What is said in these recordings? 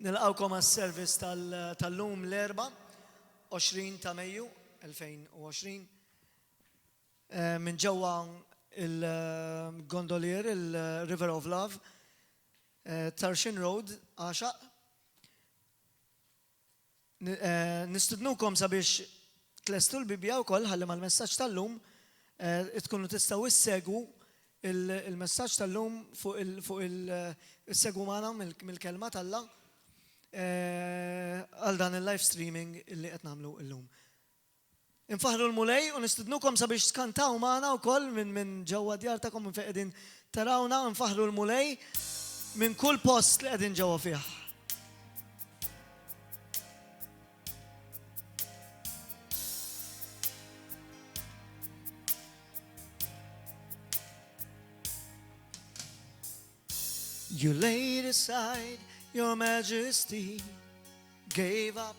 Nilqawkom għas-service tal-lum l-erba' 20 ta' Mejju 2020 minn ġewwa il-gondolier il-River of Love Tarshin Road Għaxaq. Nistidnukom sabiex tlestu l-Bibja wkoll ħalli mal-messaġġ tal-lum tkunu tistgħu issegwu il-messaġġ tal-lum fuq il-segwu magħna mill-kelma tal-Alla għal dan il-live streaming illi qed nagħmlu llum. Infaħru l-mulej u nistidnukom sabiex tkantaw magħna wkoll minn ġewwa djar tagħkom minn fejn qegħdin tarawna, nfaħru l-mulej minn kull post li qegħdin ġewwa fih. You laid aside your majesty, gave up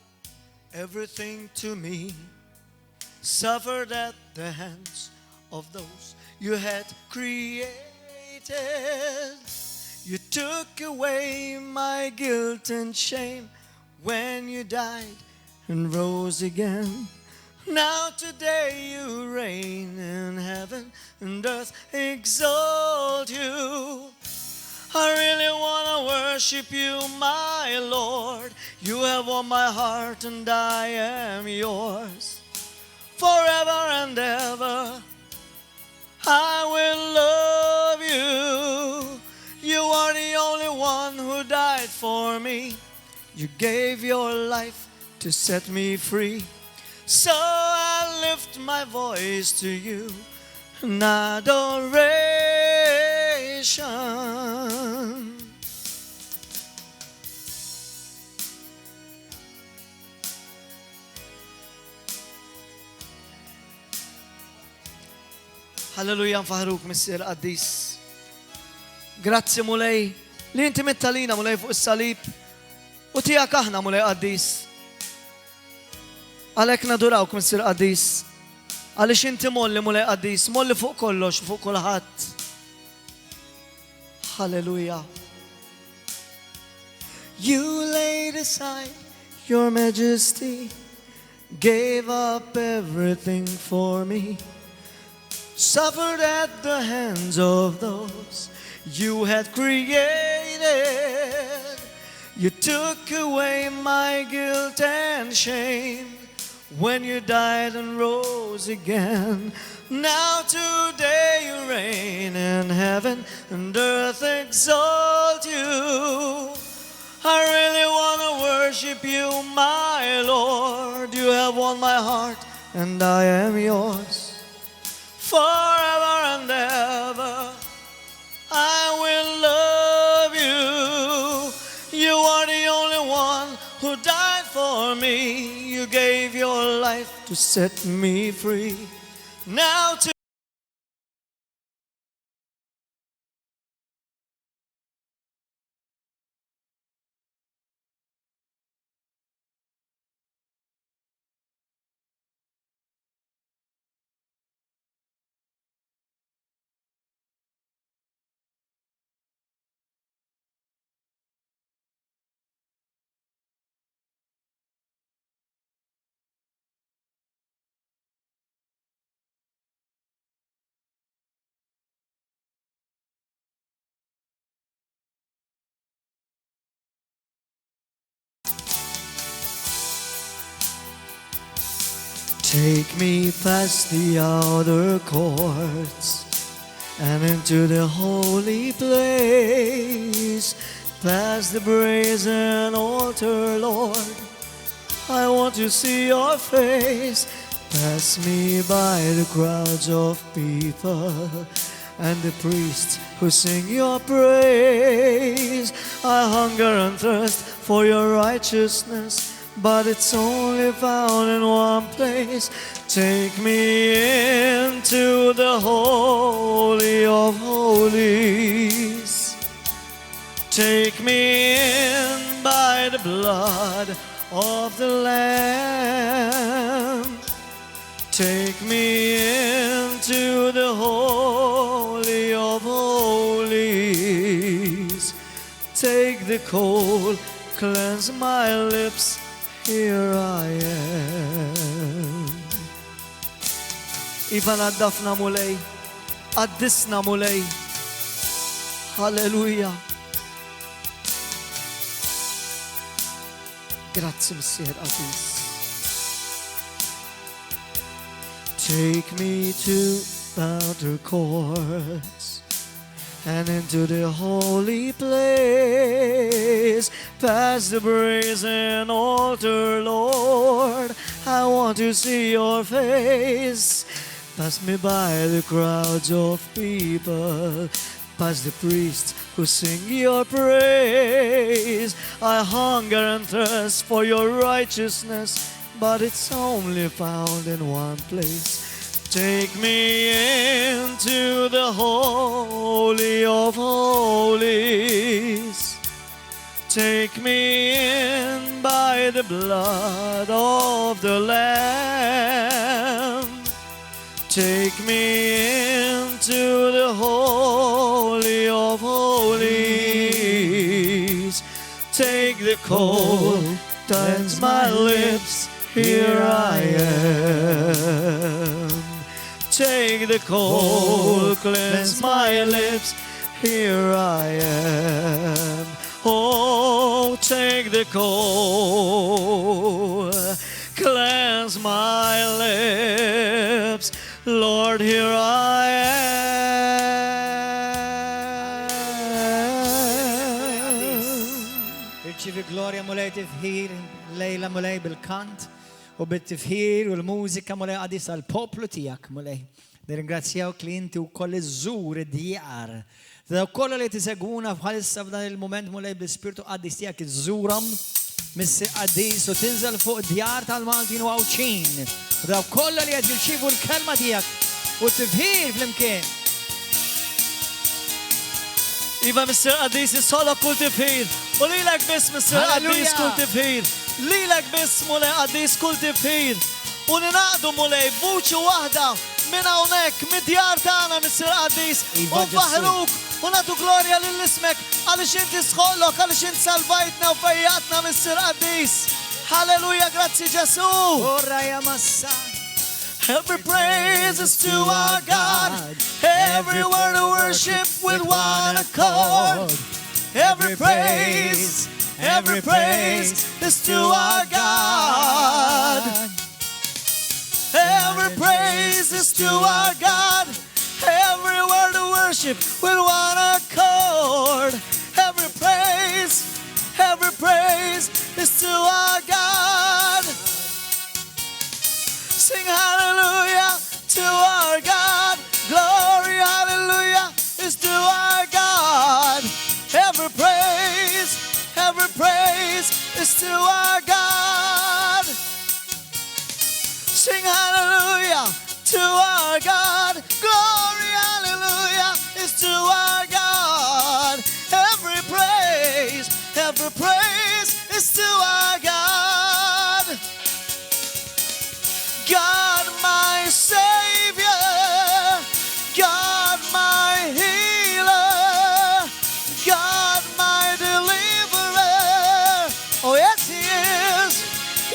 everything to me, suffered at the hands of those you had created. You took away my guilt and shame when you died and rose again. Now today you reign in heaven and earth exalt you. I really want to worship you, my Lord. You have won my heart and I am yours. Forever and ever, I will love you. You are the only one who died for me. You gave your life to set me free. So I lift my voice to you in adoration. Halleluja, nfaħruk Missier Qaddis. Grazzi mulej li inti mittalina mulej fuq is-salib u tiegħek aħna mulej Qaddis. Għalhekk nadurawk Missier Qaddis. Għaliex inti molli mulej Qaddis, molli fuq kollox, fuq kulħadd. Halleluja. You laid aside your majesty, gave up everything for me, suffered at the hands of those you had created. You took away my guilt and shame when you died and rose again. Now today you reign in heaven and earth exalt you. I really want to worship you, my Lord. You have won my heart and I am yours. Forever and ever, I will love you. You are the only one who died for me. You gave your life to set me free. Now to take me past the outer courts and into the holy place, past the brazen altar, Lord. I want to see your face. Pass me by the crowds of people and the priests who sing your praise. I hunger and thirst for your righteousness, but it's only found in one place. Take me into the Holy of Holies. Take me in by the blood of the Lamb. Take me into the Holy of Holies. Take the coal cleanse my lips, here I am. Iva naddafna mulej, qaddisna mulej. Halleluja. Grazzi Missier Qadis. Take me to the outer courts and into the holy place, past the brazen altar, Lord. I want to see your face. Pass me by the crowds of people, past the priests who sing your praise. I hunger and thirst for your righteousness, but it's only found in one place. Take me into the Holy of Holies. Take me in by the blood of the Lamb. Take me into the Holy of Holies. Take the coal, cleanse my lips, here I am. Take the coal, cleanse my lips, here I am. Oh, take the coal, cleanse my lips, Lord, here I am. Irċivi glorja mulej tifħir, lejla mulej bil-kant, u bit-tifħir u l-mużika mulej għadis għal-poplu tijak mulej. Nirringrazzjawk li inti u koll iżżur id-djar. Daw kollha li tiseguna bħalissa f'dan il-moment mulej bl-Ispirtu Qaddis tiegħek iżżurhom Missier Qadis u tinżel fuq djar tal-Maltin u Għawċin. U daw kollha li qed jirċievu l-kelma tiegħek u tifħir flimkien. Iva Missier Qadis jissolok kull tifħir. U lilek biss Missier Qadis kull tifħir. Lilek biss mulej Qadis kull tifħir. U ninaqdu mulej vuċi waħda minn hawnhekk mid-djar tagħna Missier Qadis. U faħruk u nagħtu glorja lill-ismek għaliex inti sħollok, għaliex inti salvajtna u fejjatna Missier Qadis. Halleluja, grazzi Ġesu. Orra massa. Every praise is to our God. Every word of worship with one accord. Every praise is to our God. Every praise is to our God. Every word of worship with one accord. Every praise is to our God. Sing hallelujah to our God. Glory, hallelujah, is to our God. Every praise is to our God. Sing hallelujah to our God. Glory, hallelujah, is to our God. Every praise is to our God. God my Savior, God my healer, God my deliverer. Oh yes He is,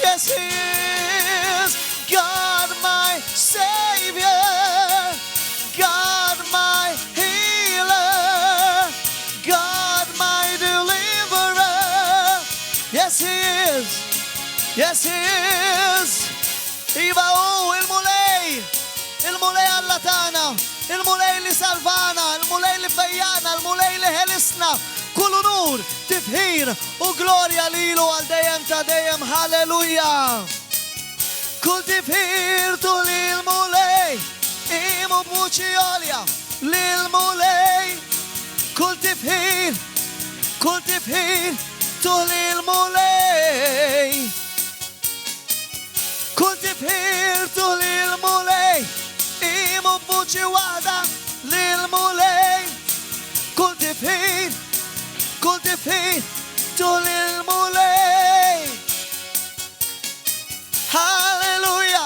yes He is. God my Savior, God my healer, God my deliverer. Yes He is, yes He is. Iva il-mulej Alla tagħna, il-mulej li salvana, il-mulej li fejjana, il-mulej li ħelisna. Kull unur, tifħir u glorja lilu għal dejjem ta' dejjem. Halleluja. Kull tifħir tu lil-mulej, imu b'vuċi għolja lil-mulej. Kull tifħir tu lil-mulej. Kull tifħir tu lil-mulej, imu b'vuċi waħda lil-mulej. Kull tifħir tu lil-mulej. Halleluja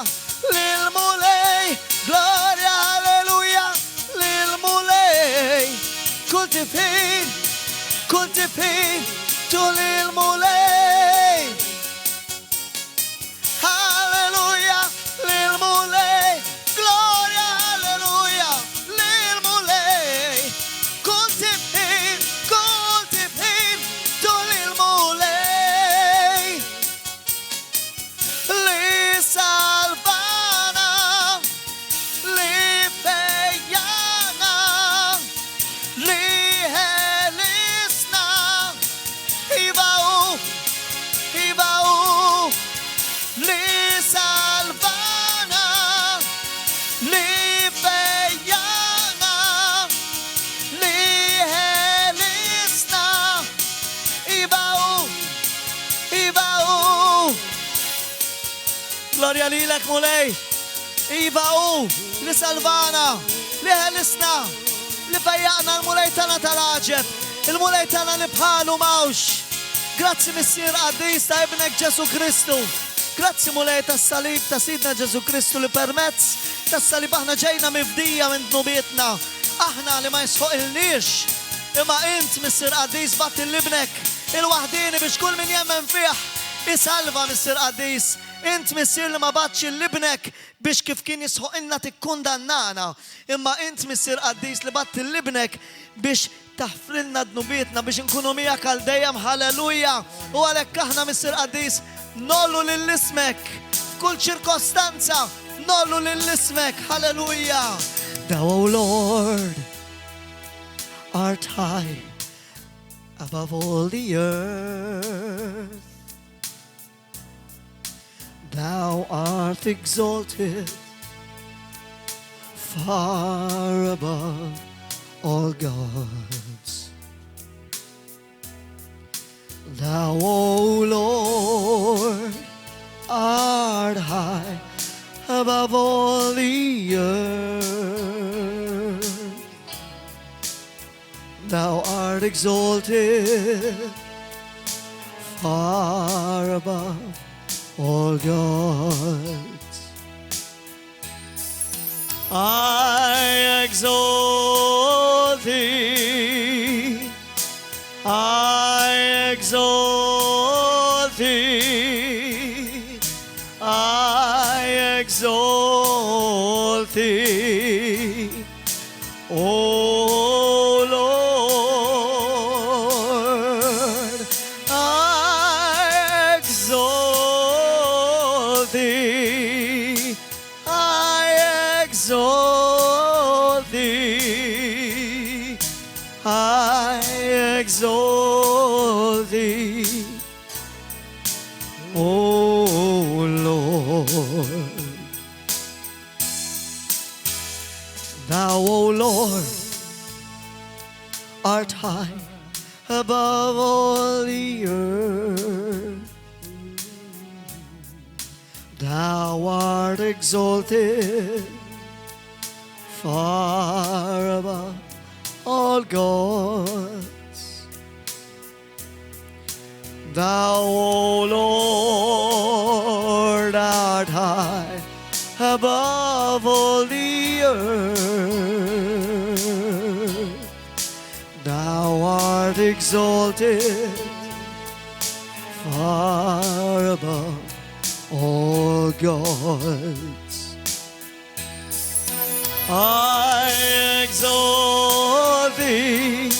lil-mulej, gloria halleluja lil-mulej. Kull tifħir tu lil-mulej. Iva u. Gloria lilek mulej. Iva u. Li salvana. Li ħelisna. Li fejjaqna l-mulej tana tal-aġeb. Il-mulej tana li bħalu mawx. Grazzi missier qaddis ta' ibnek Ġesu Kristu. Grazzi mulej tas-salib ta' sidna Ġesu Kristu li permezz tas-salib aħna ġejna mifdija minn dnubietna. Aħna li ma jisħuq il-nix. Imma int missier qaddis bat il-libnek il-wahdini biex kull min jemmen fih isalva missier qaddis. Int missier li ma batx il-libnek biex kif kien jisħuq inna tikkundannana. Imma int missier qaddis li bat il-libnek biex taħfrilna dnubietna biex nkunu miegħek għal dejjem. Halleluja. U għalhekk aħna missier qaddis nollu lill-ismek f'kull ċirkostanza. Nollu lill-ismek. Halleluja. Thou, O Lord, art high above all the earth. Thou art exalted far above all gods. Thou, O Lord, art high above all the earth. Thou art exalted far above all gods. I exalt thee. I exalt thee. I exalt thee. O Lord, I exalt thee. I exalt thee. I exalt thee. O Lord. Thou, O Lord, art high above all the earth. Thou art exalted far above all gods. Thou, O Lord, art high above all the earth. Thou art exalted far above all gods. I exalt thee.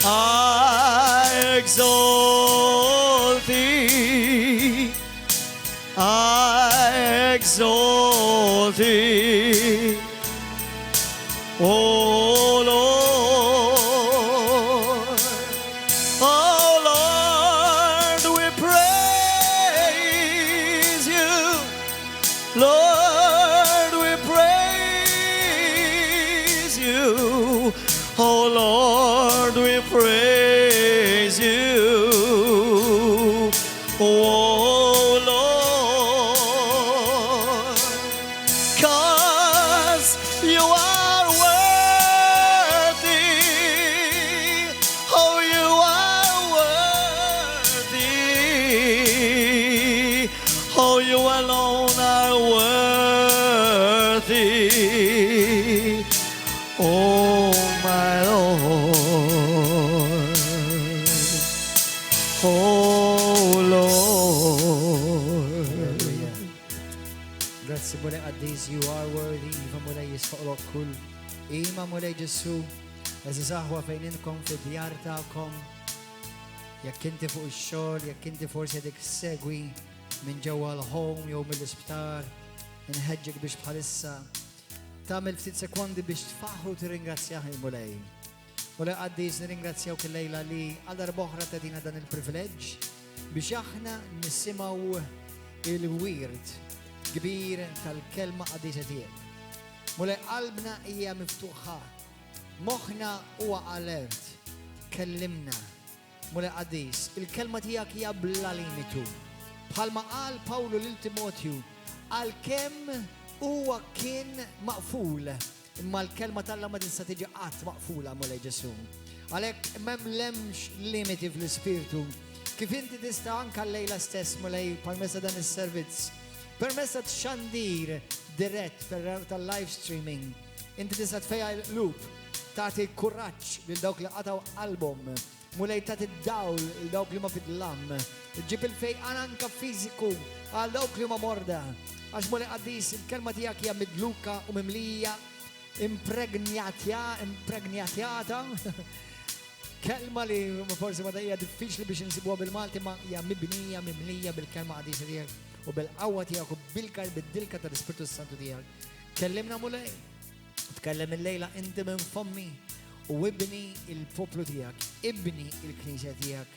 I exalt thee. I exalt thee. O Lord, oh Lord, we praise you. Lord, we praise you. Oh Lord, we praise you. Oh Lord, 'cause you are worthy. Oh, you are worthy. Oh, you alone are worthy. Oh, my Lord. Oh, Lord. Grazzi mulej qaddis, you are worthy. Iva mulej jisfoqlok kull. Ima mulej Ġesu. Eżiz aħwa fejn inkom fid-djar ta'kom. Jekk inti fuq ix-xogħol, jekk inti forsi dik segwi minn ġewwa l-home jew mill-isptar, inħeġġek biex bħalissa tagħmel ftit sekondi biex tfaħħu tirringrazzjah il-mulej. Mulej qaddis nirringrazzjawk il-lejla li għal darba oħra tagħtina dan il-privileġġ biex aħna nisimgħu il-wirt kbir tal-kelma qaddisa tiegħek. Mulej qalbna hija miftuħa, moħħna huwa alert, kellimna, Mulej qaddis, il-kelma tiegħek hija bla limitu. Bħalma qal Pawlu lil Timotju, għalkemm huwa kien maqful, imma l-kelma tal-la ma tinsa tiġi qatt maqfula mulej Ġesu. Għalhekk m'hemm lemx limiti fl-ispirtu. Kif inti tista' anke llejla stess mulej permezz dan is-servizz, permezz xandir dirett tal-live streaming, inti tista' tfejja l-loop, tagħti kuraġġ lil dawk li qataw qalbhom, mulej tagħti d-dawl il dawk li ma fid-lam, ġib il-fejqan anka fiżiku għal dawk li ma morda. Għax mulej qaddis il-kelma tiegħek hija midluka u mimlija, impregnjatjata. Kelma li forsi ma hija diffiċli biex insibuha bil-Malti ma hija mibnija, mimlija bil-kelma qaddis tiegħek u bil-qawwa tiegħek u bil-dilka tal-Ispirtu Santu tiegħek. Kellimna mulej, tkellem il-lejla inti minn fommi u ibni il-poplu tiegħek, ibni il-Knisja tiegħek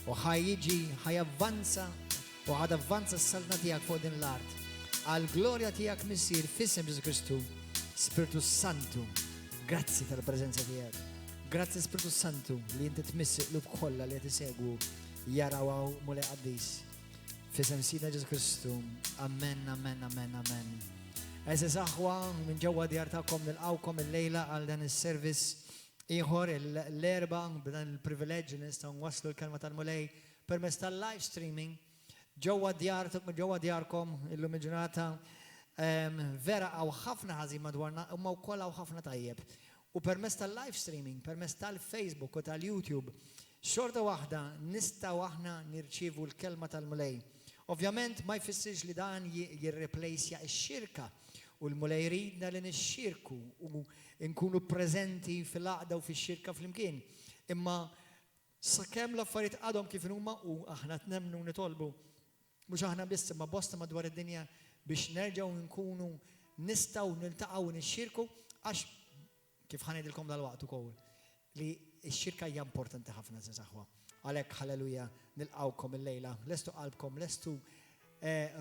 u ħajjiġi, ħajavvanza u ħadavvanza s-saltna tiegħek fuq din l-art. Għal-glorja tiegħek missir f'isem Ġesu Kristu, Spiritu Santu, grazzi tal-preżenza tiegħek. Grazzi Spiritu Santu li inti tmissi l kollha li qed isegwu jaraw mulej qaddis. F'isem Sidna Ġesu Kristu. Amen, amen, amen, amen. Eżis aħwa minn ġewwa djar tagħkom nilqawkom il-lejla għal dan is-servizz ieħor l-erba' b'dan il-privileġġ li nistgħu nwasslu l-kelma tal-mulej permezz tal-live streaming ġewwa djarkom illum il-ġurnata vera hawn ħafna ħażin madwarna imma wkoll hawn ħafna tajjeb. U permezz tal-live streaming, permezz tal-Facebook u tal-YouTube, xorta waħda nistgħu aħna nirċievu l-kelma tal-mulej. Ovvjament ma jfissirx li dan jirreplacja x-xirka u l-mulej ridna li nixxirku u nkunu preżenti fil-għaqda u fix-xirka flimkien. Imma sakemm l-affarijiet għadhom kif huma u aħna tnemmnu nitolbu mhux aħna biss imma bosta madwar id-dinja biex nerġgħu nkunu nistgħu niltaqgħu u nixxirku għax kif ħanejdilkom dal-waqt ukoll li x-xirka hija importanti ħafna żaħwa. Għalhekk ħalleluja nilqawkom il-lejla, lestu qalbkom, lestu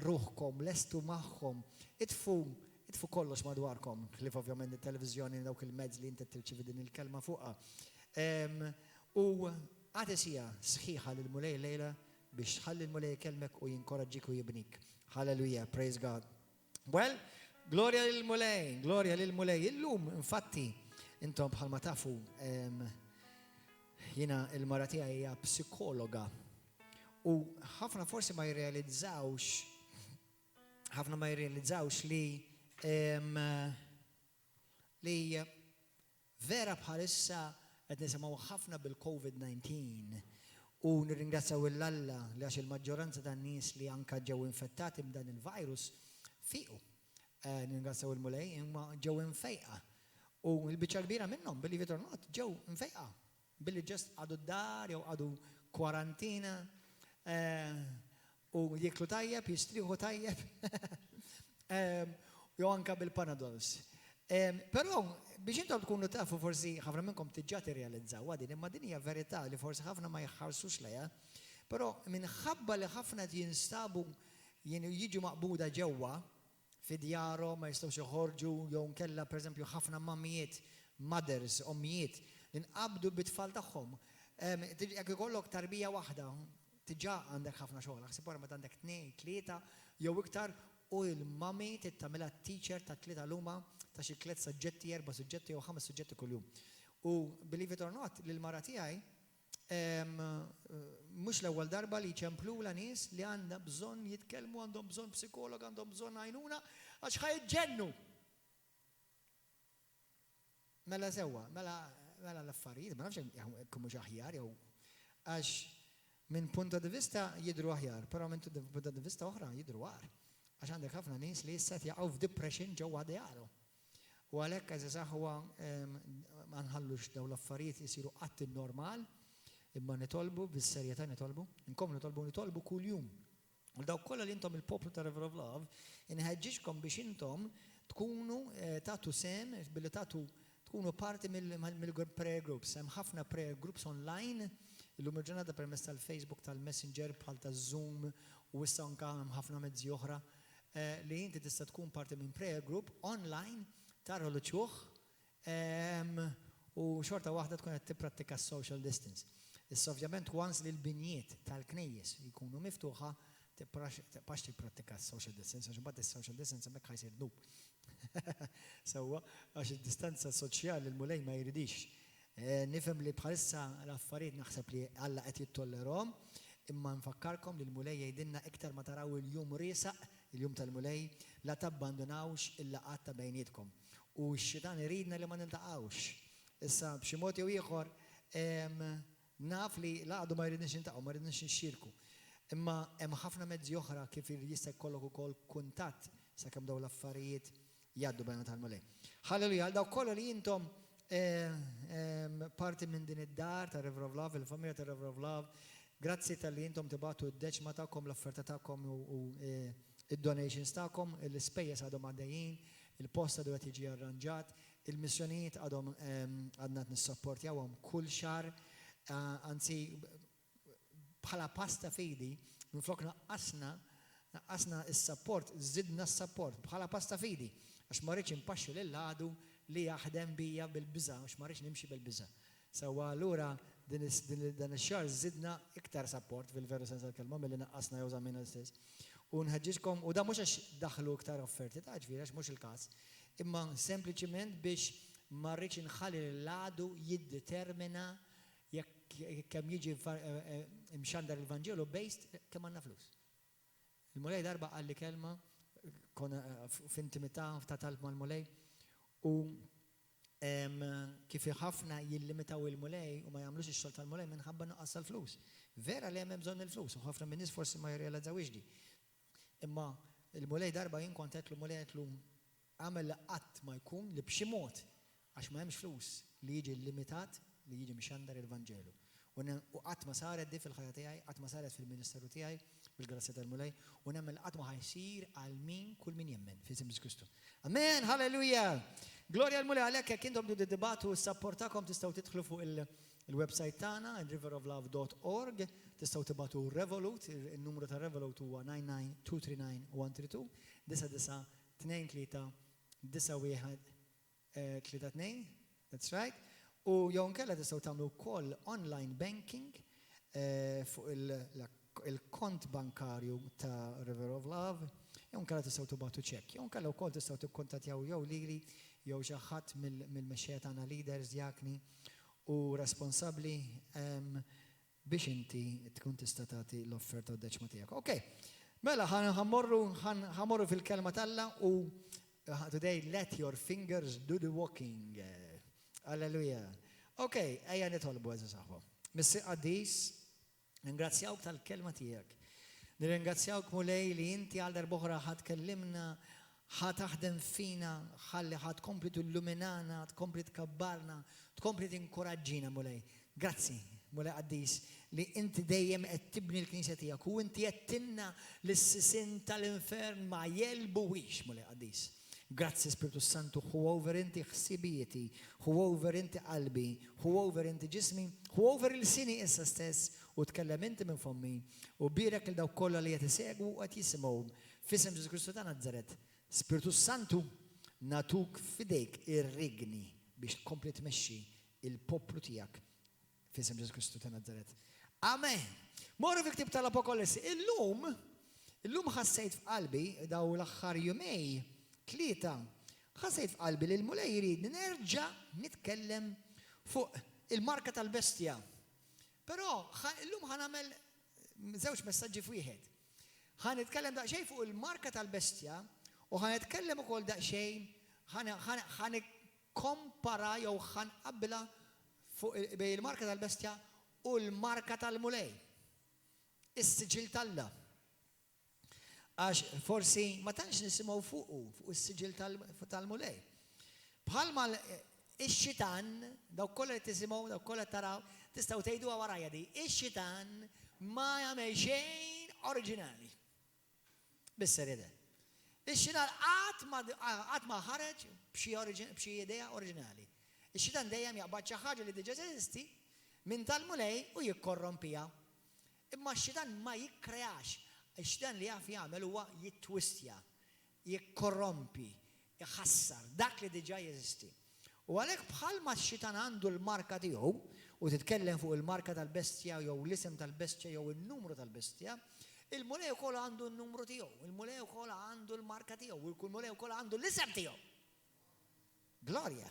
ruħkom, lestu magħhom, itfu kollox madwarkom, kif ovvjament it-televiżjoni dawk il-mezz li inti tirċivi din il-kelma fuqha. U għatisija sħiħa lil-mulej lejla biex tħalli l-mulej kelmek u jinkoraġġik u jibnik. Hallelujah, praise God. Well, gloria lil-mulej. Illum, infatti, intom bħalma tafu, jina il-mara tiegħi hija psikologa u ħafna forsi ma jirrealizzawx li vera bħalissa qed nisimgħu ħafna bil-COVID-19 u nirringrazzjaw il-Alla li għax il-maġġoranza tan-nies li anke ġew infettati b'dan il-virus fiqu. Nirringrazzjaw il-mulej imma ġew infejqa u l-biċċa kbira minnhom believe it or not ġew infejqa billi ġest għadu d-dar jew għadu kwarantina u jiklu tajjeb, jistriħu tajjeb jew anke bil-Panadols. Però biex intom tkunu tafu forsi ħafna minnkom tiġà tirrealizzaw din imma din hija verità li forsi ħafna ma jħarsux lejha, però minħabba li ħafna jinstabu jiġu maqbuda ġewwa fi djarhom ma jistgħux joħorġu jew nkella pereżempju ħafna mammijiet, mothers, ommijiet inqabdu bit-tfal tagħhom. Jekk ikollok tarbija waħda, tiġà għandek ħafna xogħol, ħsib wara meta għandek tnejn, tlieta jew iktar u l-mami tittamilha teacher ta' tlieta luma ta' xi tliet suġġetti, 4 suġġetti jew 5 suġġetti kuljum. U believe it or not, lill-mara tiegħi mhux l-ewwel darba li jċemplula nies li għandha bżonn jitkellmu, għandhom bżonn psikologa, għandhom bżonn għajnuna għax ħajġennu. Mela sewwa, mela l-affarijiet, ma nafx jekk mhux aħjar jew għax minn punto di vista jidhru aħjar, però minn punto di vista oħra jidhru għar. Għax għandek ħafna nies li issa jaqgħu f'depression ġewwa djarhom. U għalhekk eżis aħwa ma nħallux dawn l-affarijiet isiru qatt normal, imma nitolbu bis-serjetà nitolbu kuljum. U dawk kollha li intom il-poplu ta' River of Love inħeġġixkom biex intom tkunu tagħtu sem billi tkunu parti mill-prayer groups. Hemm ħafna prayer groups online illum il-ġurnata permezz tal-Facebook, tal-Messenger, bħal taż-Zoom u issa anke hemm ħafna mezzi oħra li inti tista' tkun parti minn prayer group online tarħu l-ċuħ u xorta waħda tkun qed tipprattika social distance. Issa ovvjament once li l-binjiet tal-knejjes jkunu miftuħa, tibqax tipprattika social distance, għax imbagħad is-social distance hemmhekk ħajsir dub. Sewwa, għax id-distanza soċjali l-mulej ma jridix. Nifhem li bħalissa l-affarijiet naħseb li Alla qed jittollerhom, imma nfakkarkom li l-mulej jgħidilna iktar ma taraw il-jum riesaq, il-jum tal-mulej, la tabbandunawx il-laqat ta' bejnietkom. U x-xitan iridna li ma niltaqgħux. Issa b'xi mod jew ieħor naf li laqdu ma jridniex niltaqgħu, ma jridniex nixxierku. Imma hemm ħafna mezzi oħra kif jista' jkollok ukoll kuntatt sakemm dawn l-affarijiet jgħaddu bejna tal-mulej. Halleluja, għal dawk kollha li intom parti minn din id-dar ta' River of Love, il-familja ta' River of Love, grazzi tal-li intom tibatu d-deċma tagħkom, l-offerta tagħkom u id-donations tagħkom, l-ispejjeż għadhom għaddejjin, il-post għadu qed jiġi arranġat, il-missjonijiet għadhom għadna nissapportjawhom kull xahar, anzi bħala pasta fidi, minflok naqqasna s-support, żidna s-support bħala pasta fidi, għax ma rridx impaxxi lil-għadu li jaħdem bija bil-biża, għax ma rridx nimxi bil-biża. Sewwa allura dan ix-xahar żidna iktar support fil-veru sens tal-kelma milli naqqasna jew żammina l-istess. U nħeġġiġkom, u da mhux għax daħlu iktar offerti ta' ġifieri għax mhux il-każ, imma sempliċiment biex ma rridx inħalli l-għadu jiddetermina jekk kemm jiġi mxandar il-Vanġelu based kemm għandna flus. Il-mulej darba qal li kelma f'intimità ta' talb mal-mulej u kif ħafna jillimitaw il-mulej u ma jagħmlux ix-xogħol tal-mulej minħabba nuqqas tal-flus. Vera li hemm bżonn il-flus u ħafna min-nies forsi ma jirrealizzawx di. Imma il-mulej darba jien kont qedlu mulej qedlu għamel qatt ma jkun li b'xi mod għax ma hemmx flus li jiġi limitat li jiġi mxandar il-Vanġelu. U qatt ma saret di fil-ħajja tiegħi, qatt ma saret fil-Ministeru tiegħi bil-grazzja tal-mulej u nemmel qatt ma ħajsir għal min kull min jemmen f'isem Ġesu Kristu. Amen, halleluja. Glorja l-mulej għalhekk jekk intom dibattu s-supportakom tistgħu tidħlu fuq il-website tagħna riveroflove.org, tistgħu tibatu Revolut, il-numru ta' Revolut huwa 99239-132, 99-23-91-32, that's right. U jew nkella tistgħu tagħmlu wkoll online banking fuq il-kont bankarju ta' River of Love, jew nkella tistgħu tibgħatu ċekk, jew nkella wkoll tistgħu tikkuntattjaw jew lili jew xi ħadd mill-mexxejja tagħna leaders jakni u responsabbli biex inti tkun tista' tagħti l-offerta u d-deċma tiegħek. Okay. Mela ħammorru fil-kelma talla u today let your fingers do the walking. Alleluja. Ok, ejja nitolbu għazu saħħu. Missi Qaddis, ringrazzjawk tal-kelma tiegħek. Nirringrazzjawk mulej li inti għal darbohra ħad kellimna, ħad taħdem fina, ħalli ħad kompli tulluminana, tkompli tkabbarna, tkompli tinkoraġġina mulej. Grazzi, mulej Qaddis, li inti dejjem qed tibni l-Knisja tiegħek u inti qed tinna l-sisin tal-infern ma jelbuwix mulej Qaddis. Grazzi Spiritu Santu, hu over inti ħsibijieti, hu over inti qalbi, hu over inti ġismi, hu over il-sini issa stess u tkellem inti minn fommi u birek il-daw kollha li qed isegwu u qed jisimgħu f'isem Ġesu Kristu ta' Nażaret. Spiritu Santu, natuk fidejk ir-rigni biex tkompli tmexxi il-poplu tiegħek f'isem Ġesu Kristu ta' Nażaret. Amen. Morru fil-ktib tal-Apokolossi. Illum ħassejt f'qalbi daw l-aħħar jumej tlieta, ħassejt f'qalbi li l-mulej jridni nerġa' nitkellem fuq il-marka tal-bestja. Però illum ħanamel żewġ messaġġi f'wieħed. Ħanitkellem daqsxejn fuq il-marka tal-bestja u ħanitkellem ukoll daqsxejn ħanikompara jew ħanqabbla fuq bejn il-marka tal-bestja u l-marka tal-mulej. Is-siġil tal-Alla. Għax forsi ma tantx nisimgħu fuq is-siġil tal-mulej. Bħalma ix-xitan, dawk kollha qed tisimgħu, dawk kollha taraw, tistgħu tgħiduha warajja di. Ix-xitan ma jagħmel xejn oriġinali. Bis-serjetà. Ix-xitan qatt ma ħareġ b'xi idea oriġinali. Ix-xitan dejjem jaqbad xi ħaġa li diġà teżisti minn tal-mulej u jikkorrompiha. Imma x-xitan ma jikkreax. Ix-xitan li jaf jagħmel huwa jittwistja, jikkorrompi, jħassar dak li diġà jeżisti. U għalhekk bħalma x-xitan għandu l-marka tiegħu u titkellem fuq il-marka tal-bestja jew l-isem tal-bestja jew il-numru tal-bestja, il-mulej ukoll għandu n-numru tiegħu, il-mulej ukoll għandu l-marka tiegħu, il-mulej ukoll għandu l-isem tiegħu. Glorja.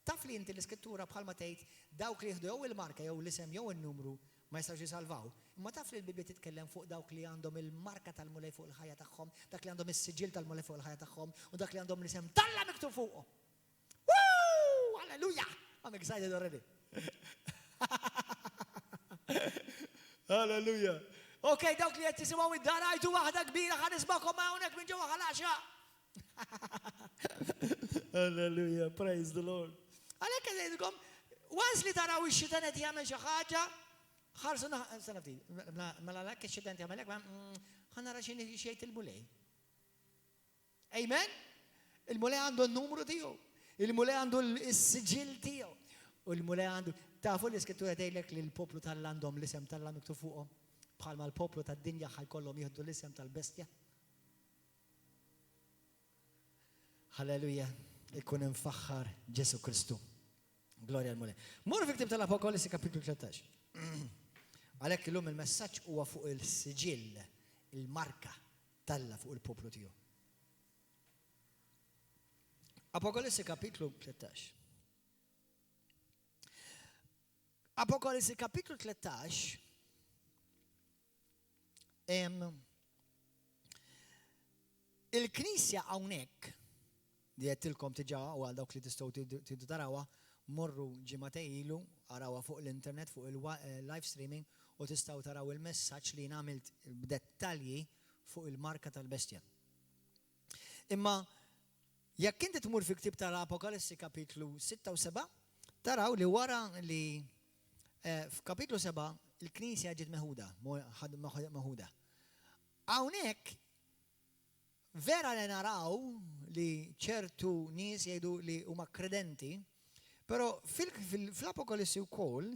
Taf li inti l-iskrittura bħalma tgħid dawk li jieħdu jew il-marka jew l-isem jew il-numru ma jistgħux jisalvaw. Imma taf li l-Bibja titkellem fuq dawk li għandhom il-marka tal-mulej fuq il-ħajja tagħhom, dak li għandhom is-siġil tal-mulej fuq il-ħajja tagħhom u dak li għandhom l-isem Talla miktub fuqhom. Woo! Hallelujah! I'm excited already. Hallelujah. Okay, dawk li qed tisimgħu id-darajtu waħda kbira ħa nisbakom hawnhekk minn ġewwa ħalaxa. Hallelujah, praise the Lord. Għalhekk qed ngħidilkom, once li taraw ix-xitan qed jagħmel xi ħaġa, ħarsu sena ftit. Mela lek ix-xitan jagħmel hekk, ħanara xi jgħid il-mulej. Amen? Il-mulej għandu n-numru tiegħu, il-mulej għandu s-siġil tiegħu, u l-mulej għandu tafu l-iskrittura tgħidlek li l-poplu tal-għandhom l-isem tal-għan miktub fuqhom bħalma l-poplu tad-dinja ħajkollhom jieħdu l-isem tal-bestja. Halleluja, ikun infaħħar Ġesu Kristu. Glorja l-mulej. Mur fi ktib tal-Apokalipsi kapitlu 13. Għalhekk illum il-messaġġ huwa fuq il-siġil, il-marka Alla fuq il-poplu tiegħu. Apokalipsi kapitlu 13. Apokalipsi kapitlu 13 il-Knisja hawnhekk li qedtilkom tiġà u għal dawk li tistgħu tidu tarawha morru ġimagħtej ilu arawha fuq l-internet fuq il-live streaming u tistgħu taraw il-messaġġ li għamilt b'dettalji fuq il-marka tal-bestja. Imma jekk inti tmur fi ktieb tal-Apokalipsi kapitlu 6 u 7, taraw li wara li f'kapitlu 7 il-Knisja ġiet meħuda. Hawnhekk vera li naraw li ċertu nies jgħidu li huma kredenti, però fl-Apokalipsi wkoll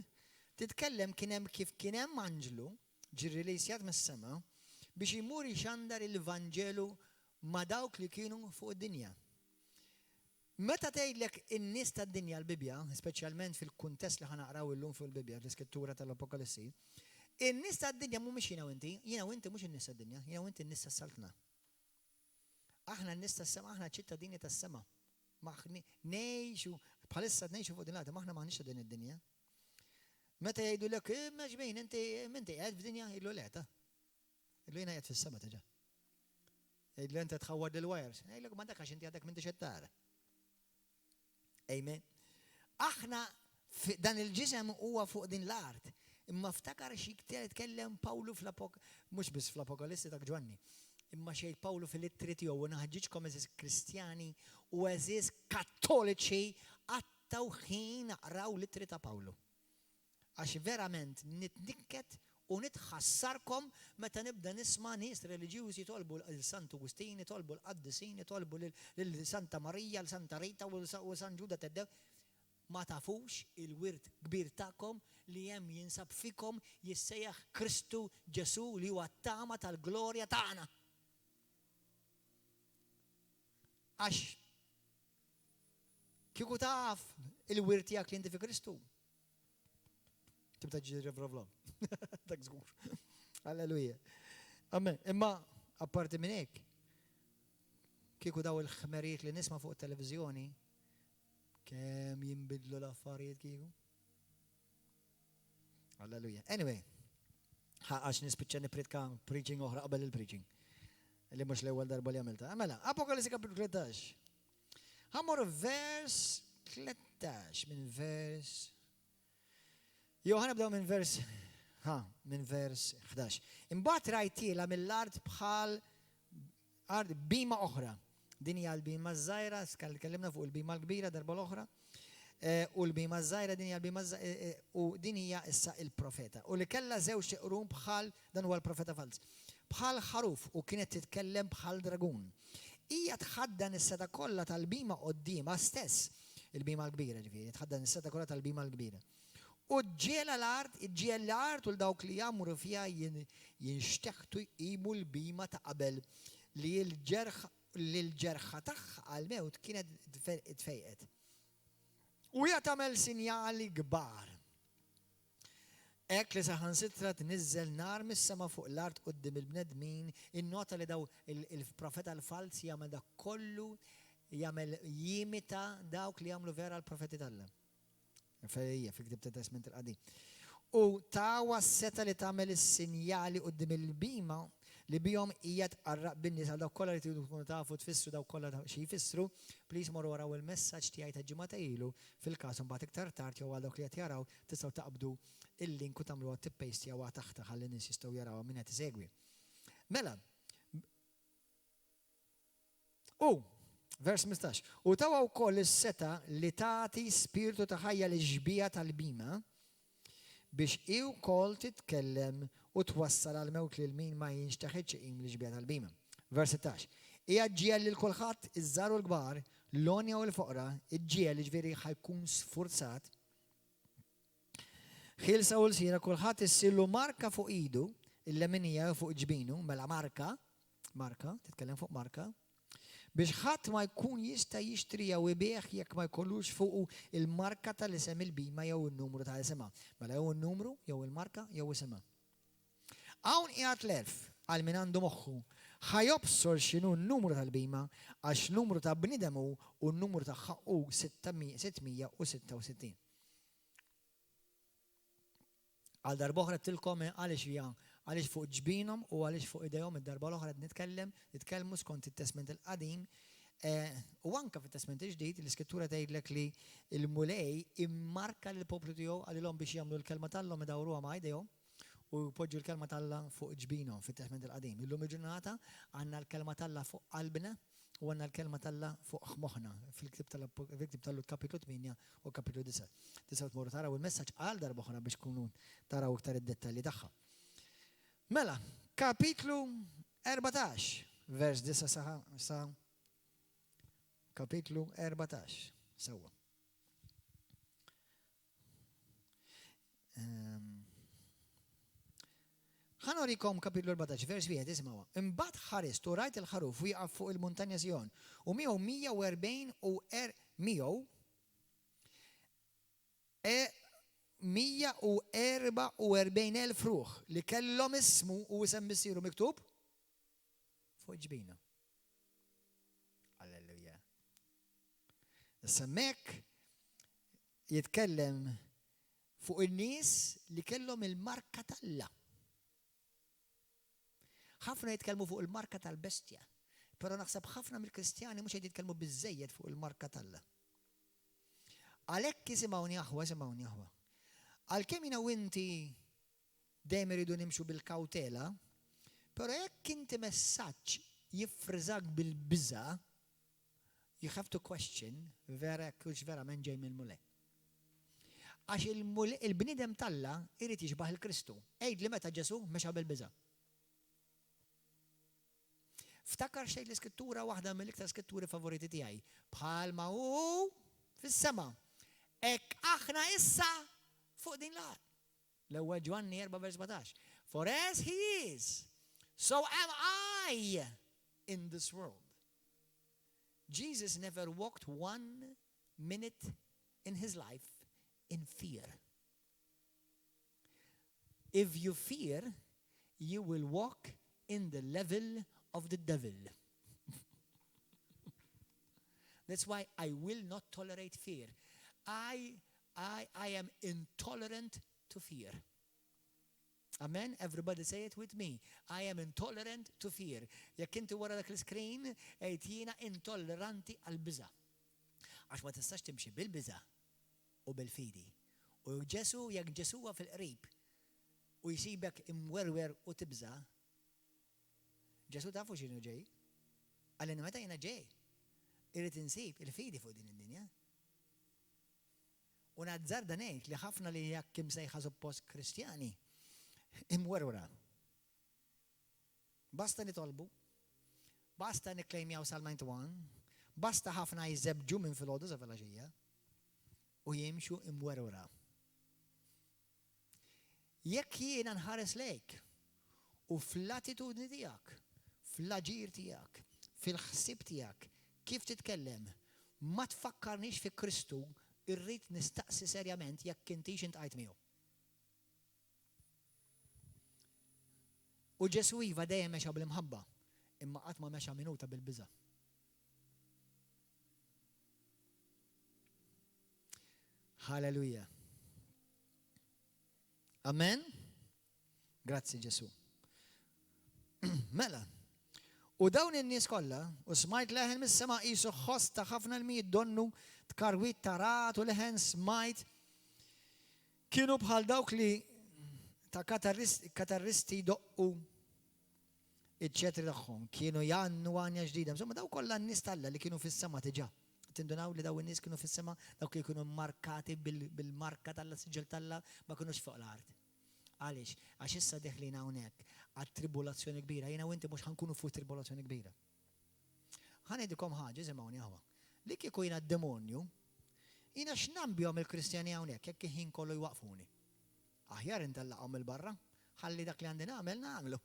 titkellem kif kien hemm anġlu ġirri li jsjad mis-sema biex imur jxandar il-Vanġelu ma' dawk li kienu fuq id-dinja. Meta tgħidlek in-nies tad-dinja l-Bibja, speċjalment fil-kuntest li ħanaqraw illum fuq il-Bibja, l-iskrittura tal-Apokalipsi, in-nies tad-dinja mhumiex jiena u inti mhux in-nies tad-dinja, jiena u inti n-nies tas-saltna. Aħna n-nies tas-sema, aħna ċittadini tas-sema. Ngħixu bħalissa ngħixu fuq din l-għada, aħna m'aħniex ta' din id-dinja. Meta jgħidulek imma xbejn inti qegħed f'dinja illu leta. Illu jiena qegħed fis-sema tiġà. Illu inti tħawwad il-wires, jgħidlek ma dak għax inti għadek m'intix qed tara. Amen. Aħna dan il-ġisem huwa fuq din l-art. Imma ftakar xi tkellem Pawlu mhux biss fl-Apokalipsi dak Ġwanni. Imma xejn Pawlu fil-ittri tiegħu u naħġiġkom eżis Kristjani u eżis Kattoliċi għattaw ħin naqraw l-ittri ta' Pawlu. Għax verament nitnikket u nitħassarkom meta nibda nisma' nies reliġjużi jitolbu l-Sant Augustin, jitolbu l-Qaddisin, jitolbu l-Santa Marija, l-Santa Rita u San Ġuda Taddew. Ma tafux il-wirt kbir tagħkom li hemm jinsab fikom jissejjaħ Kristu Ġesu li huwa t-tama tal-glorja tagħna. Għax kieku taf il-wirt tiegħek li inti fi Kristu. Tibda ġiri vravlaw. Dak żgur. Alleluja. Amen. Imma apparti minn hekk, kieku daw il-ħmerijiet li nisma' fuq it-televiżjoni kemm jinbidlu l-affarijiet kieku. Alleluja. Anyway, għax nispiċċa nipritka preaching oħra qabel il-preaching. Li mhux l-ewwel darba li għamilta. Mela, Apokalipsi kapitlu 13. Ħammor vers 13 minn vers ħanibdew minn vers 11. Imbagħad rajtiela mill-art bħal art bima oħra. Din hija l-bima żgħira, tkellimna fuq il-bima l-kbira darba l-oħra. U l-bima żgħira din hija l-bima u din hija issa il-profeta. U li kellha żewġ iqrum bħal dan huwa l-profeta fals. Bħal ħaruf u kienet titkellem bħal dragun. Hija tħaddan is-seta kollha tal-bima qudiema stess. Il-bima l-kbira ġifieri, tħaddan is-seta kollha tal-bima l-kbira. U ġiela l-art u l-dawk li jagħmlu fiha jinxteħtu jqimu l-bima ta' qabel li l-ġerħa tagħha għal-mewt kienet tfejqet. U hija tagħmel sinjali kbar. Ek li saħansitra tniżżel nar mis-sema fuq l-art qudiem il-bnedmin, innota li daw il-profeta l-falz jagħmel dak kollu jagħmel jimita dawk li jagħmlu vera l-profeti tal-Alla. Fejja fil-Ktieb tat-Testament il-Qadim. U tawa s-seta li tagħmel is-sinjali qudiem il-bima li bihom hija tqarraq bin-nies għal dawk kollha li tridu tkunu tafu tfissru dawk kollha xi jfissru, please morru waraw il-messaġġ tiegħi ta' ġimgħa ilu fil-każ imbagħad iktar tard jew għal dawk li qed jaraw tistgħu taqbdu il-link u tagħmluha tippejstjawha taħta ħalli nies jistgħu jarawha min qed isegwi. Mela. Vers 15. U tawa wkoll is-seta li tagħti spiritu ta' ħajja l-ġbija tal-bima biex iw kol titkellem u twassal għal mewt li l-min ma jinxtaħidx im li ġbija tal-bima. Vers 16. Ija ġiel li l-kulħadd iż-żar u l-kbar, l-onja u l-foqra, iġġiel li ġveri ħajkun sfurzat. Ħilsa u l-sira kulħadd issillu marka fuq idu, il-leminija fuq ġbinu, mela marka, titkellem fuq marka, biex ħadd ma jkun jista' jixtrija u jbieħ jekk ma jkollux fuq il-marka tal-isem il-bima jew in-numru tal-isema. Mela jew in-numru, jew il-marka, jew isema. Hawn qiegħed l-elf għal min għandu moħħu ħajobsor x'inhu n-numru tal-bima għax numru ta' bniedem u n-numru tagħha hu 666. Għal darba oħra tilkom għaliex fuq ġbinhom u għaliex fuq idejhom id-darba l-oħra nitkellmu skont it-Testament il-Qadim u anke fit-Testament il-ġdid l-Iskrittura tgħidlek li l-mulej immarka lill-poplu tiegħu għalihom biex jagħmlu l-kelma tal-Alla idawruha ma' idejhom u jpoġġu l-kelma tal-Alla fuq ġbinhom fit-Testament il-Qadim. Illum il-ġurnata għandna l-kelma tal-Alla fuq qalbna u għandna l-kelma tal-Alla fuq moħħna fil-Ktieb tal-Lut kapitlu 8 u kapitlu 9. Tistgħu tmorru taraw il-messaġġ għal darba oħra biex tkunu taraw iktar id-dettalji tagħha. Mela, kapitlu 14, vers 9 sa kapitlu 14. Sewwa. Ħanorikom kapitlu 14, vers 1, isma'wa. Imbagħad ħarist u rajt il-ħaruf wieqaf fuq il-muntanja Sjon u miegħu 144,000 ruħ li kellhom ismu u isem missieru miktub fuq ġbina. Alleluja. Issa hemmhekk jitkellem fuq in-nies li kellhom il-marka tal-Alla. ħafna jitkellmu fuq il-marka tal-bestja, però naħseb ħafna mill-Kristjani mhux qed jitkellmu biżżejjed fuq il-marka tal-Alla. Għalhekk isimgħuni aħwa. Għalkemm jiena u inti dejjem iridu nimxu bil-kawtela, però jekk inti messaġġ jiffriżak bil-biża', you have to question vera kux verament ġej mill-mulej. Għax il-bniedem tal-Alla irid jixbaħ il-Kristu. Ejd li meta Ġesu mexa bil-biża'. Ftakar xejn l-iskrittura waħda mill-iktar skritturi favoriti tiegħi. Bħalma hu fis-sema. Hekk aħna issa fuq din l-art. L-ewwel Ġwanni 4:17. For as he is, so am I in this world. Jesus never walked 1 minute in his life in fear. If you fear, you will walk in the level of the devil. That's why I will not tolerate fear. I am intolerant to fear. Amen? Everybody say it with me. I am intolerant to fear. Jekk inti wara dak l-screen, jiena intolleranti għal-biża. Għax ma tistax timxi bil-biża u bil-fidi. U Ġesu, jekk Ġesu huwa fil-qrib u jsibek imwerwer u tibża, Ġesu tafu x'inhu ġej? Għalli meta jiena ġej, irrid insib il-fidi fuq din id-dinja. U nazzarda ngħid li ħafna li jekk imsejħa suppost Kristjani imwerwra. Basta nitolbu, basta nikklejmjaw Psalm 91, basta ħafna jżebġu minn filgħodu sa filgħaxija u jimxu imwerwra. Jekk jiena nħares lejk u fl-attitudni tiegħek, fl-aġir tiegħek, fil-ħsieb tiegħek, kif titkellem, ma tfakkarniex fi Kristu, irrid nistaqsi serjament jekk intix intqajt miegħu. U Ġesu iva dejjem mexa bl-imħabba, imma qatt ma mexa minuta bil-biża'. Halleluja. Amen? Grazzi Ġesu. Mela. U dawn in-nies kollha, u smajt leħen mis-sema' qisu ħoss ta' ħafna l-mijiet donnu tkarwit tarat u leħen smajt kienu bħal dawk li ta' katarristi doqqu iċ-ċetri tagħhom, kienu jannu għanja ġdida. Insomma daw kollha n-nies Alla li kienu fis-sema diġà. Tindunaw li daw in-nies kienu fis-sema, dawk li kienu markati bil-marka Alla, siġġel Alla, ma kinux fuq l-art. Għaliex, għax issa deħlin hawnhekk għat-tribulazzjoni kbira, jiena u inti mhux ħankunu fuq tribulazzjoni kbira. Ħanejdikom ħaġa isimgħuni hawn. Li kieku jiena d-demonju, jiena x'nambihom il-Kristjani hawnhekk jekk il-ħin kollu jwaqfuni. Aħjar intellaqhom il-barra, ħalli dak li għandi nagħmel nagħmlu.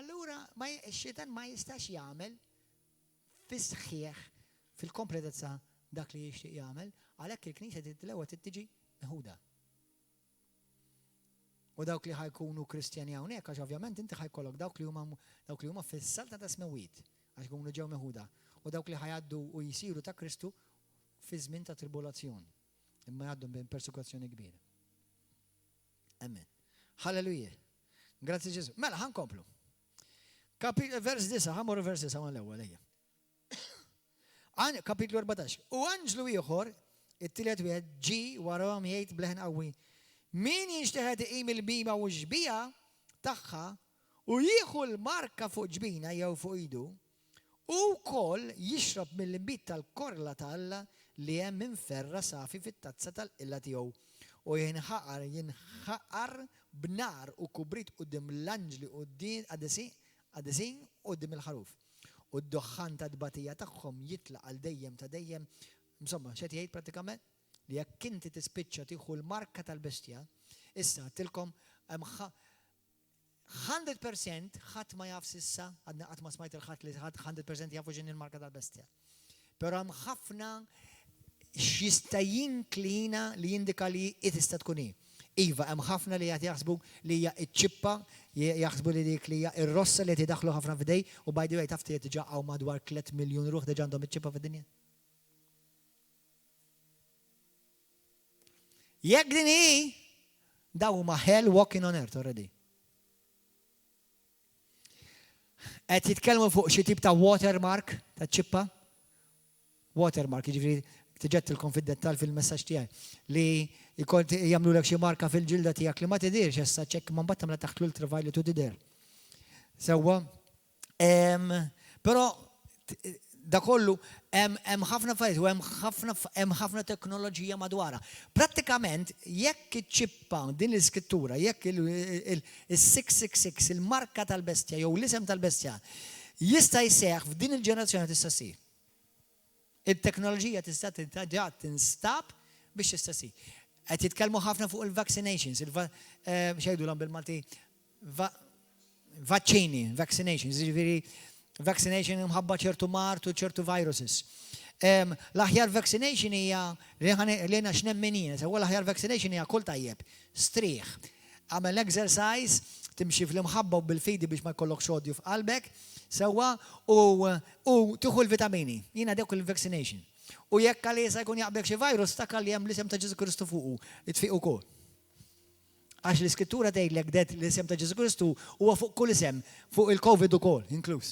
Allura x-xitan ma jistax jagħmel fis-sħiħ fil-kompletezza dak li jixtieq jagħmel, għalhekk il-Knisja titlewa tiġi meħuda. U dawk li ħajkunu Kristjani hawnhekk għax ovvjament inti ħajkollok dawk li huma fis-salta ta' smewiet għax ikunu ġew meħuda. U dawk li ħajgħaddu u jsiru ta' Kristu fi żmien ta' tribolazzjoni. Imma jgħaddu minn persekuzzjoni kbira. Amen. Halleluja. Grazzi Ġesu. Mela ħankomplu. Vers 9, ħamur vers 9 mal-ewwel ejja. Kapitlu 14. U anġlu ieħor it-tielet wieħed ġi warahom jgħid bleħen qawwi. Min jinxteħed iqim il-bima u ġbija tagħha u jieħu l-marka fuq ġbina jew fuq idu u wkoll jixrob mill-imbit tal-korla ta' Alla li hemm minn ferra safi fit-tazza tal-qilla tiegħu u jinħaqar b'nar u kubrit quddiem l-anġli għadesin quddiem il-ħaruf. U d-doħħan ta' dbatija tagħhom jitlaq għal dejjem ta' dejjem. Insomma, x'qed jgħid prattikament li jekk inti tispiċċa tieħu l-marka tal-bestja, issa tilkom 100% ħadd ma jaf s'issa, għadna qatt ma smajt il-ħadd li 100% jafu x'inhi l-marka tal-bestja. Però hemm ħafna x'jista' jinklina li jindika li tista' tkun hi. Iva, hemm ħafna li qed jaħsbu li hija ċ-ċippa, jaħsbu li dik li hija r-rossa li qed jidaħlu ħafna f'idej u by the way taf diġà hawn madwar 3 miljun ruħ diġà għandhom iċ-ċippa fid-dinja. Jekk din hi, daw huma hell walking on earth already. Qed jitkellmu fuq xi tip ta' watermark ta' ċippa. Watermark, jiġifieri tiġettilkom fid-dettall fil-messaġġ tiegħi li jagħmlulek xi marka fil-ġilda tiegħek li ma tidirx issa ċekk ma mbagħad tagħmel taħt l-ultraviolet u tidher. Sewwa, però da kollu hemm ħafna affarijiet u hemm ħafna teknoloġija madwarha. Prattikament jekk iċ-ċippa din l-iskrittura, jekk il-666 il-marka tal-bestja jew l-isem tal-bestja jista' jseħħ f'din il-ġenerazzjoni tista' ssir. Il-teknoloġija tista' tinstab biex tista' ssir. Qed jitkellmu ħafna fuq il-vaccinations, xejdulhom bil-Malti vaccini, vaccinations, jiġifieri vaccination imħabba ċertu mart u ċertu viruses. L-aħjar vaccination hija li għana x'nemmenina, sewa l-aħjar vaccination hija kull tajjeb, strieħ. Għamel exercise, timxi fl-imħabba u bil-fidi biex ma jkollok xodju f'qalbek, sewa u tieħu l-vitamini. Jiena dewk il-vaccination. U jekk għalisa jkun jaqbek xi virus ta' li hemm l-isem ta' Ġesu Kristu fuqu, itfiq ukoll. Għax l-iskrittura tgħidlek det l-isem ta' Ġesu Kristu huwa fuq kull isem, fuq il-COVID ukoll, inkluż.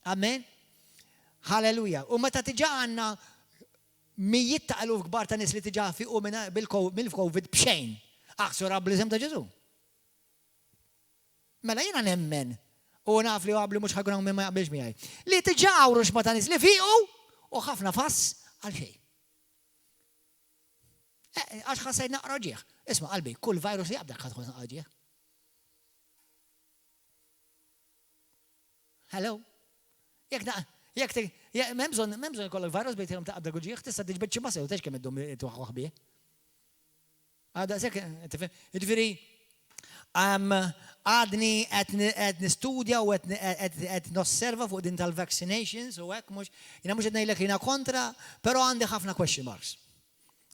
Amen? Halleluja. U meta tiġa għandna mijiet ta' eluf kbar ta' nies li tiġa fiqu mill-COVID b'xejn. Aħsu rab l-isem ta' Ġesu. Mela jiena nemmen u naf li għabli mhux ħajkun hawn min ma jaqbilx miegħi. Li tiġa għawru x'ma ta' nies li fiqu u ħafna fass għal xejn. Għax ħassajt naqra ġieħ. Isma' qalbi, kull virus li jaqbdak ħadħol naqra ġieħ. Hello? Jek memżon kollok virus bejt jom taqbda għuġieħ, tista diġbet xi masa u tex kemm id-dum tuħuħ bih. Għada sekk, ġifieri għadni qed nistudja u qed nosserva fuq din tal-vaccinations u hekk mhux jiena mhux qed ngħidlek jiena kontra, però għandi ħafna question marks.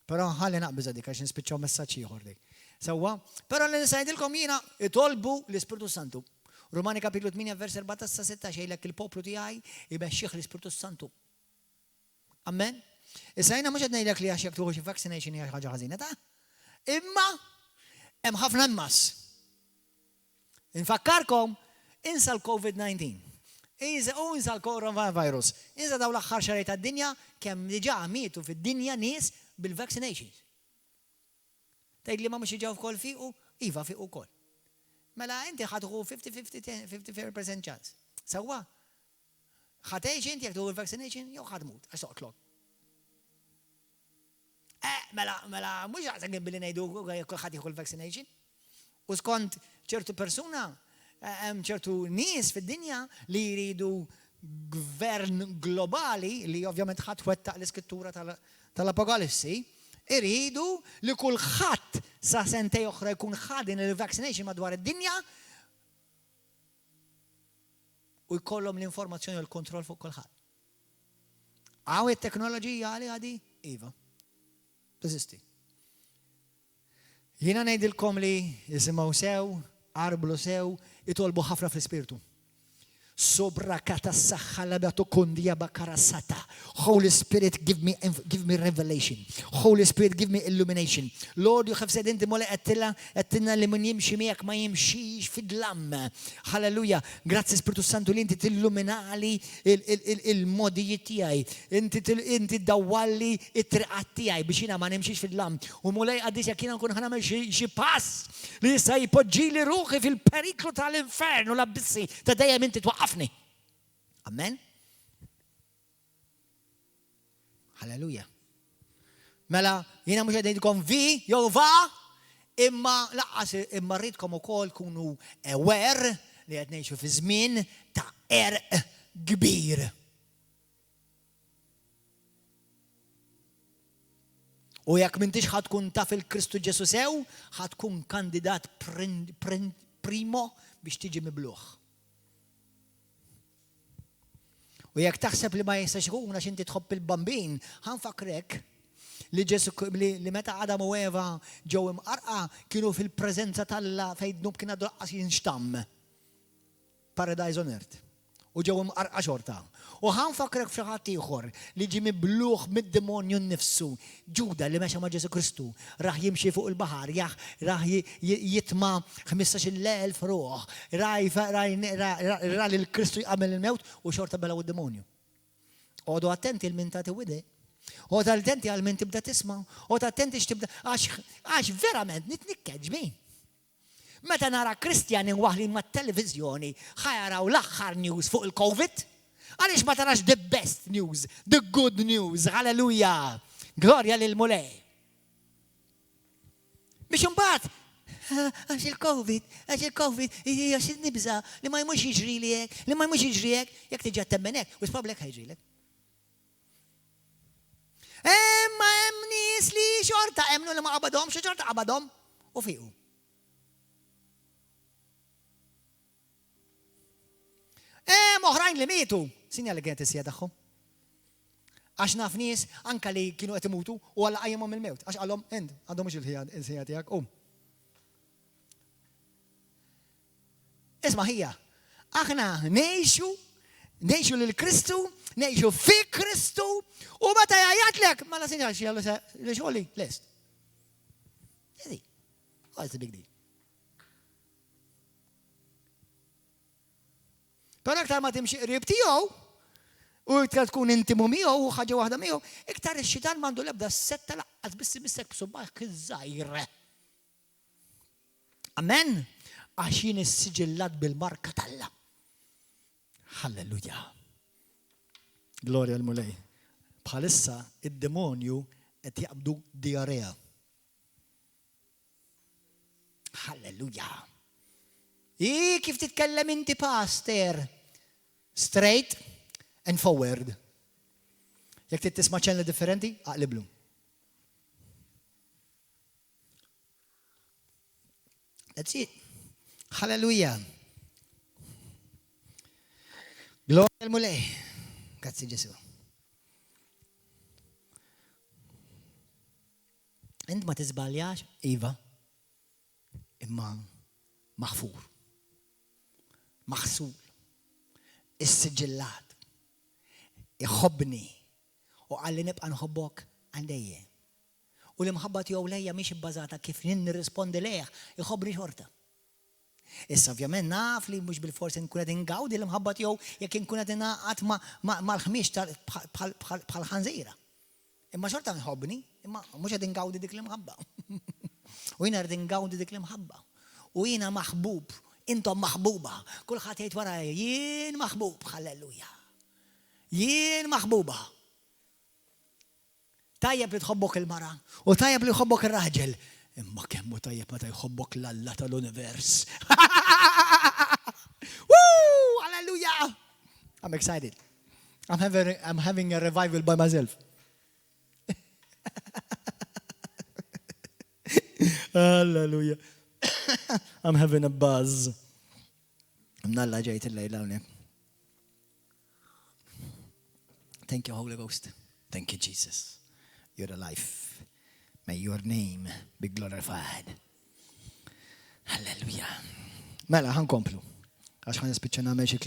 Però ħalli naqbiż dik għax nispiċċaw messaġġ ieħor dik. Sewwa, però li nisajdilkom jiena itolbu l-Ispiritu Santu. Romani kapitlu 8 vers 14-16 jgħidlek il-poplu tiegħi jmexxih l-Ispiritu Santu. Amen? Issa jiena mhux qed ngħidlek li għax jekk tuħu xi vaccination hija ħaġa ħażina ta'. Imma hemm ħafna immas. Infakkarkom insa l-COVID-19. Insa l-coronavirus. Insa daw l-aħħar xarej tad-dinja kemm diġà mietu fid-dinja nies bil-vaccinations. Tgħid li ma mhux jiġew wkoll fiqu, iva fiqu wkoll. Mela inti ħadħu 50% chance. Sewwa. Ħatgħix inti jekk tuħu l-vaccination jew ħadmut għax toqtlok. Mela mhux jaħseb billi ngħidu kulħadd jieħu l-vaccination. U skont ċertu persuna hemm ċertu nies fid-dinja li jridu gvern globali li ovvjament ħadd wettaq l-iskrittura tal-Apokalissi, iridu li kulħadd sa sentej oħra jkun ħadin il-vaccination madwar id-dinja u jkollhom l-informazzjoni u l-kontroll fuq kulħadd. Għaw it-teknoloġija li għadi? Iva. Teżisti. Jiena ngħidilkom li jisimgħu sew, arblu sew, itolbu ħafna fl-ispirtu. Sobra katassaħħa labatu kundija bakarasata. Holy Spirit, give me revelation. Holy Spirit, give me illumination. Lord, you have said inti mole għattina li min jimxi miegħek ma jimxix fid-lam. Halleluja. Grazzi Spiritu Santu li inti tilluminali il-modijiet tiegħi. Inti dawwalli it-triqat tiegħi biex jiena ma nimxix fid-lam. U mole għaddis jekk jiena nkun ħanamel xi pass li jista' jpoġġili ruħi fil-periklu tal-infernu l-abbissi ta' dejjem inti twaqqafni. Amen? Halleluja. Mela, jiena mhux qegħdin vi jew va, imma laqqas imma rridkom ukoll kunu aware li qed ngħixu fi żmien ta' erq kbir. U jekk m'intix ħadd tkun taf il-Kristu Ġesu sew, ħadd tkun kandidat primo biex tiġi mibluħ. U jekk taħseb li ma jistax ikun għax inti tħobb il-bambin, ħanfakrek li meta Adam u Eva ġew imqarqa kienu fil-preżenza tal-Alla fejn dnub kien għadu laqqas jinxtamm. Paradise on earth. U ġew imqarqa xorta. U ħanfakrek f'xi ħadd ieħor li ġie mibluħ mid-demonju nnifsu. Ġuda li mexa ma' Ġesu Kristu raħ jimxi fuq il-baħar, raħ jitma' 15,000 ruħ, ra li l-Kristu jqammel il-mewt u xorta bela u d-demonju. Għodu attenti l-min tagħti wide. Għodu attenti għal min tibda tisma', għodu attenti x'tibda għax verament nitnikkeġ min. Meta nara Kristjani waħli mat-televiżjoni ħajaraw l-aħħar news fuq il-COVID, għaliex ma tarax the best news, the good news, halleluja, glorja lil mulej. Biex imbagħad, għax il-COVID, għax il-nibża li ma jmux jiġri li hekk, li ma jmux jiġri hekk, jekk tiġi attemmen hekk, u s'problek ħajġrilek. Ma hemm nies li xorta hemmnu li ma qabadhom, xi xorta qabadhom u fiqu. Oħrajn li mietu, sinja li kienet is-sija tagħhom. Għax naf nies anke li kienu qed imutu u għalla qajjimhom il-mewt. Għax qalhom għandhom mhux il-sija tiegħek. Isma' ħija, aħna ngħixu lil Kristu, ngħixu fi Kristu u meta jgħidlek mela sinja li xogħli lest. Eżi, what's the big deal? Però aktar ma timxi qrib tiegħu u iktar tkun intimu miegħu u ħaġa waħda miegħu, iktar ix-xitan m'għandu l-ebda setta laqqas biss imissek b'subbagħ iż-żgħir. Amen? Għax jien issiġillat bil-marka tal-Alla. Halleluja. Glorja l-mulej. Bħalissa id-demonju qed jaqbdu diarrea. Halleluja. Kif titkellem inti pastor? Straight and forward. Jekk tisma' ċanel differenti, aqliblu. That's it. Halleluja. Gloria l-mulej. Grazzi Ġesu. Int ma tiżbaljax, Iva. imma maħfur, maħsul, is-siġillat, iħobbni u għalli nibqa' nħobbok għandejje. U l-imħabba tiegħu lejja mhix ibbażata kif nirrispondi lejha, iħobbni xorta. Issa ovvjament naf li mhux bil-forsi nkun qed ingawdi l-imħabba tiegħu jekk inkun qed ingħaqad mal-ħmiex bħal ħanżira. Imma xorta nħobbni, imma mhux qed ingawdi dik l-imħabba. U jiena qed ingawdi dik l-imħabba. U jiena maħbub, intom maħbuba. Kulħadd jgħid wara jien maħbub, halleluja. Jien maħbuba. Tajjeb li tħobbok il-mara u tajjeb li jħobbok ir-raġel. Imma kemm hu tajjeb meta jħobbok l-Alla tal-univers. Woo! Hallelujah! I'm excited. I'm having a revival by myself. Hallelujah. I'm having a buzz. Mnalla ġejt il-lejla hawnhekk. Thank you, Holy Ghost. Thank you, Jesus. You're alive. May your name be glorified. Hallelujah. Mela, ħankomplu. Għax ħan nispiċċa nagħmel xi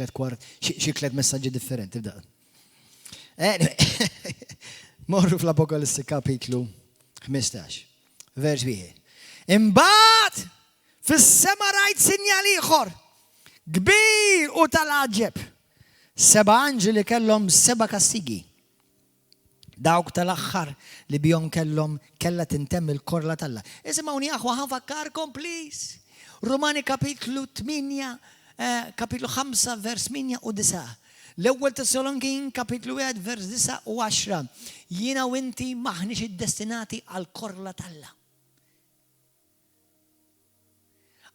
tliet messaġġi differenti f'daq. Morru fl-Apokalissi kapitlu 15, vers 1. Imbagħad fis-sema rajt sinjal ieħor kbir u tal-aġeb. 7 anġeli kellhom 7 kastigi. Dawk tal-aħħar li bihom kella tintemm il-korla tal-Alla. Isimgħuni aħwa ħanfakkarkom please. Romani kapitlu 8, kapitlu 5 vers 8 u 9. L-ewwel Tessalonikin kapitlu 1 vers 9 u 10. Jiena u inti maħniex iddestinati għal korla tal-Alla.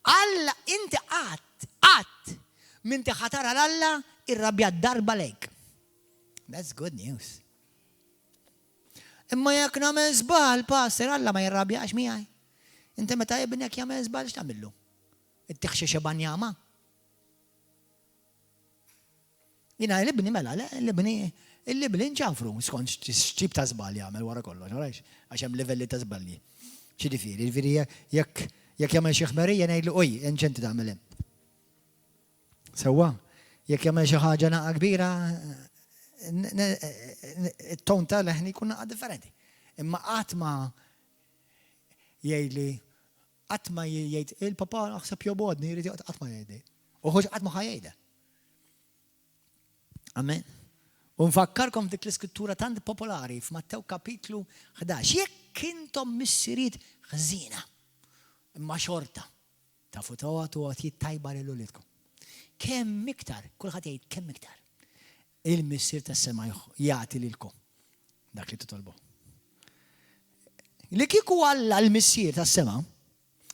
Alla inti qatt minti ħatara l-Alla irrabjat darba lejk. That's good news. Imma jekk nagħmel żball, passer Alla ma jirrabjax miegħi. Inti meta ibnek jagħmel żball x'tagħmillu? Ittiħxi banjama. Jiena l-ibni mela, l-ibni nċafru, skont x'tip ta' żball jagħmel wara kollox, għax hemm livelli ta' żballi. Xiġifieri, jekk jagħmel xi ħmerija ngħidlu oj, inċenti tagħmel hemm. Sewwa, jekk jagħmel xi ħaġa naqa' kbira, it-ton tal-leħni jkun naqa' differenti. Imma qatt ma jgħid il-papa naħseb jobodni jrid qatt ma jgħid. U ħoġ qatt ma ħajjgħidha. Amen. U nfakkarkom dik l-iskrittura tant popolari f'Mattew kapitlu 11. Jekk intom missiriet ħżina, imma xorta tafu tagħtu tajba lil ulidkom. Kemm iktar, kulħadd jgħid kemm iktar. Il-missier tas-sema jagħti lilkom dak li titolbu. Li kieku Alla l-missier tas-sema,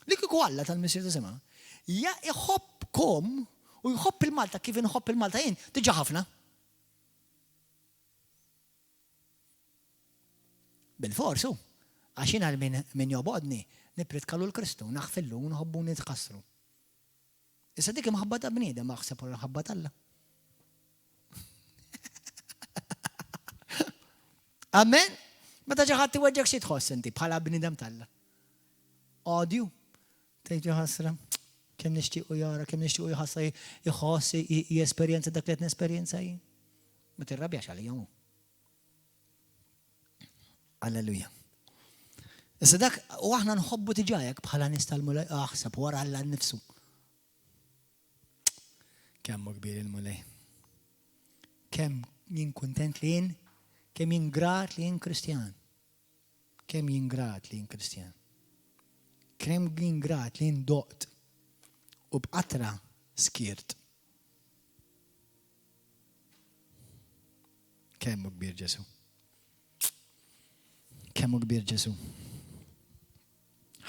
li kieku Alla tal-missier tas-sema, iħobbkom u jħobb il-Malta kif inħobb il-Malta jien diġà ħafna. Bil-forsu, għax jiena min jobodni nipritkalu l-Kristu, naħfillu u nħobbu nitħassru. Issa dik imħabba ta' bniedem aħseb u l-ħabba tal-Alla. Amen? Meta ġaħat tiweġġek xi tħoss inti bħala bniedem tal-Alla. Odju. Tgħid ħasra, kemm nixtiequ jara, kemm nixtiequ jħassa jħoss jesperjenza dak li qed nesperjenza jien. Ma tirrabjax għalija hu. Alleluja. Issa dak u aħna nħobbu tiġajek bħala nies tal-mulej aħseb wara Alla nnifsu. Kemm kbir il-mulej. Kemm jien kuntent li jien, kemm jien grat li jien Kristjan. Kemm jien grat li jien Kristjan. Kemm jien grat li jien doqt u b'qatra skirt. Kemm kbir Ġesu. Kemm kbir Ġesu.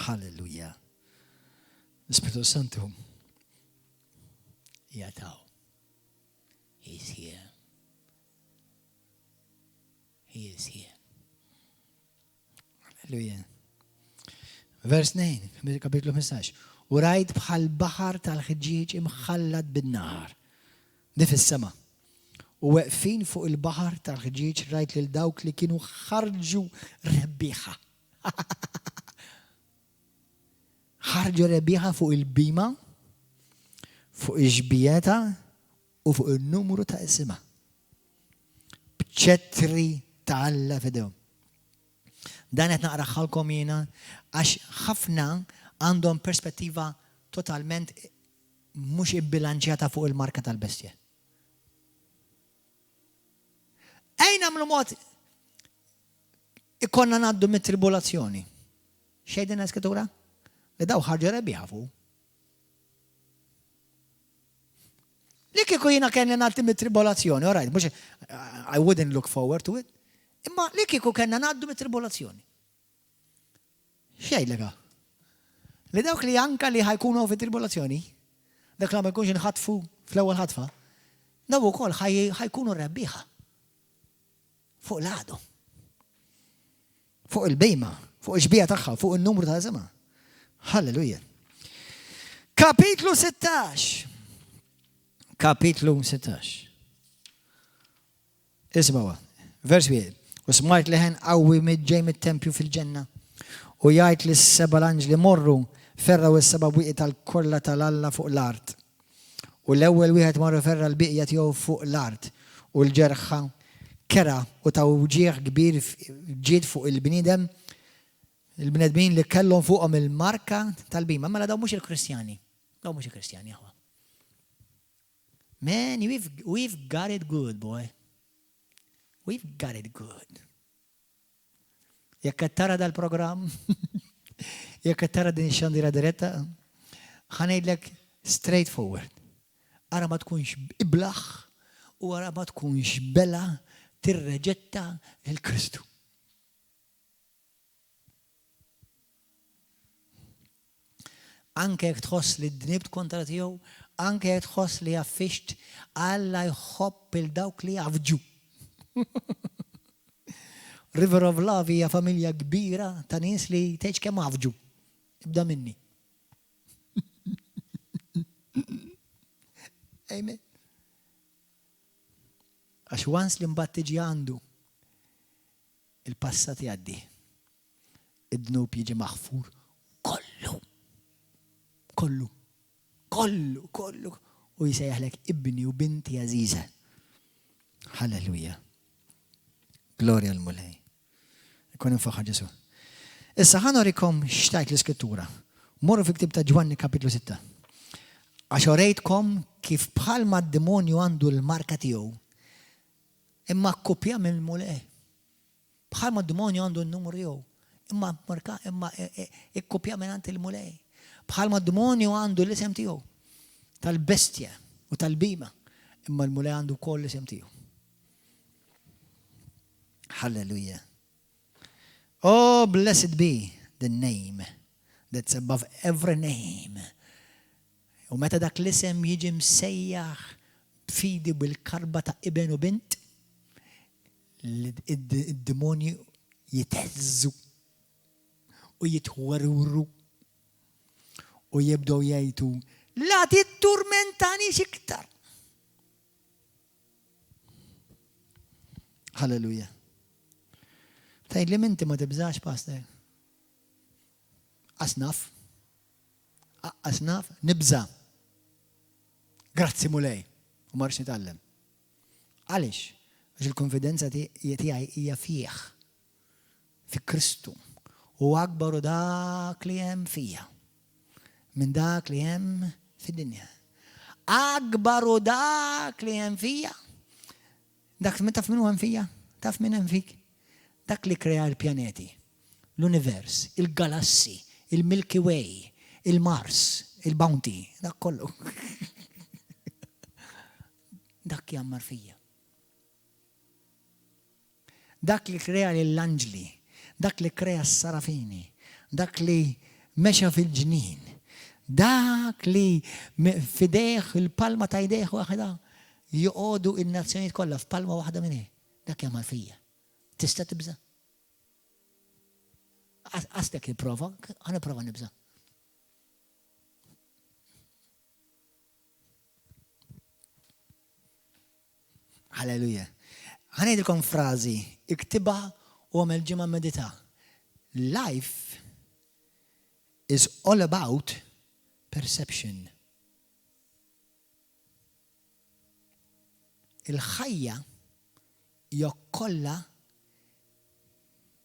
Halleluja. L-Spiritu Santu jataw. He's here. He is here. Halleluja. Vers 2, kapitlu 15. U rajt bħal baħar tal-ħġieġ imħallat bin-naħar. Di fis-sema. U weqfin fuq il-baħar tal-ħġieġ rajt lil dawk li kienu ħarġu rebbieħa. ħarġu rebbieħa fuq il-bima, fuq iġbijeta u fuq il-numru ta' isima. B'ċettri ta' Alla fidejhom. Dan qed naqra ħalkom jiena għax ħafna għandhom perspettiva totalment mhux ibbilanċjata fuq il-marka tal-bestja. Ejn nagħmlu mod ikonna ngħaddu mit-tribolazzjoni. Xejdin l-Iskrittura? Li daw ħarġu rebbieħa fuq. Li kieku jiena kellna ngħaddi mit-tribolazzjoni, all right, mhux I wouldn't look forward to it. Imma li kieku kellna ngħaddu mit-tribolazzjoni. Xejdleka? Li dawk li anka li ħajkunu fit-tribolazzjoni, dak li ma jkunx inħatfu fl-ewwel ħatfa, daw ukoll ħajkunu rebbieħa. Fuq l-għadu. Fuq il-bejma, fuq iġbija tagħha, fuq il-numru ta' żema. Halleluja. Kapitlu 16. Kapitlu 16. Ismawa, vers 1. U smajt liħen qawwi mid-ġej mit-tempju fil-ġenna u jgħid li s-seba l-anġli morru ferraw is-seba bwieqi tal-kolla tal-Alla fuq l-art. U l-ewwel wieħed marru ferra l-biqja tiegħu fuq l-art u l-ġerħa kera u taw ġieħ kbir ġiet fuq il-bniedem, il-bnedmin li kellhom fuqhom il-marka tal-bima, mela daw mhux il-Kristjani. Daw mhux il-Kristjani aħwa. Man, we've got it good, boy. We've got it good. Jekk tara dal-programm, jekk tara din ix-xandira diretta, ħanejdlek straightforward. Ara ma tkunx iblaħ u ara ma tkunx bela tirreġetta il-Kristu. Anke jekk tħoss li dnibt kontra tiegħu, anke jekk tħoss li jaffixt, Alla jħobb il-dawk li jafġu. River of Love hija familja kbira ta' nies li tgħidx kemm jafġu. Ibda minni. Amen. Għax once li mbagħad tiġi għandu il-passat jgħaddi. Id-dnub jiġi maħfur kollu. Kollu. Kollu, kollu. U jisejjaħlek ibni u binti Aziza. Halleluja. Gloria l-mulej. Ikun infaħħa Ġesu. Issa ħanorikom xtajt l-Iskrittura. Morru fi ktib ta' Ġwanni kapitlu 6. Għax orejtkom kif bħalma d-demonju għandu l-marka tiegħu. Imma kkopja mill-mulej. Bħalma d-demonju għandu n-numru tiegħu. Imma marka, imma ikkopja minn il-mulej. Bħalma d-demonju għandu l-isem tiegħu. Tal-bestja u tal-bima. Imma l-mulej għandu koll l-isem tiegħu. Hallelujah. Oh, blessed be the name that's above every name. U meta dak l-isem jiġi msejjaħ b'fidi bil-karba ta' ibn u bint, id-demonju jitezzu u jitwaruru u jibdow jgħidu la titturmentani xiktar. Halleluja. Tajd li minti ma tibżax, pastor. Asnaf. Asnaf, nibza. Grazzi mulej. U marx nitallem. Għalix? Għax il-konfidenza tiegħi hija fih. Fi Kristu. U akbaru dak li hemm fija. Minn dak li hemm fid-dinja. Akbaru dak li hemm fija. Dak taf minnu hemm fija? Taf minn hemm fik? Dak li krea l-pjaneti, l-univers, il-galassi, il-Milky Way, il-Mars, il-Bounty, dak kollu. Dak jammar fija. Dak li krea l-anġli, dak li krea s-sarafini, dak li meċa fil-ġnien, dak li fideħ il-palma ta' ideħ waħda joqodu il-nazzjoniet kollha f'palma waħda minni. Dak jammar fija. Tista tibza? Għastek jiprofa, għana prova nibza. Halleluja. Għana jidilkom frazi, iktiba u għamil ġimma medita. Life is all about perception. Il-ħajja hija kollha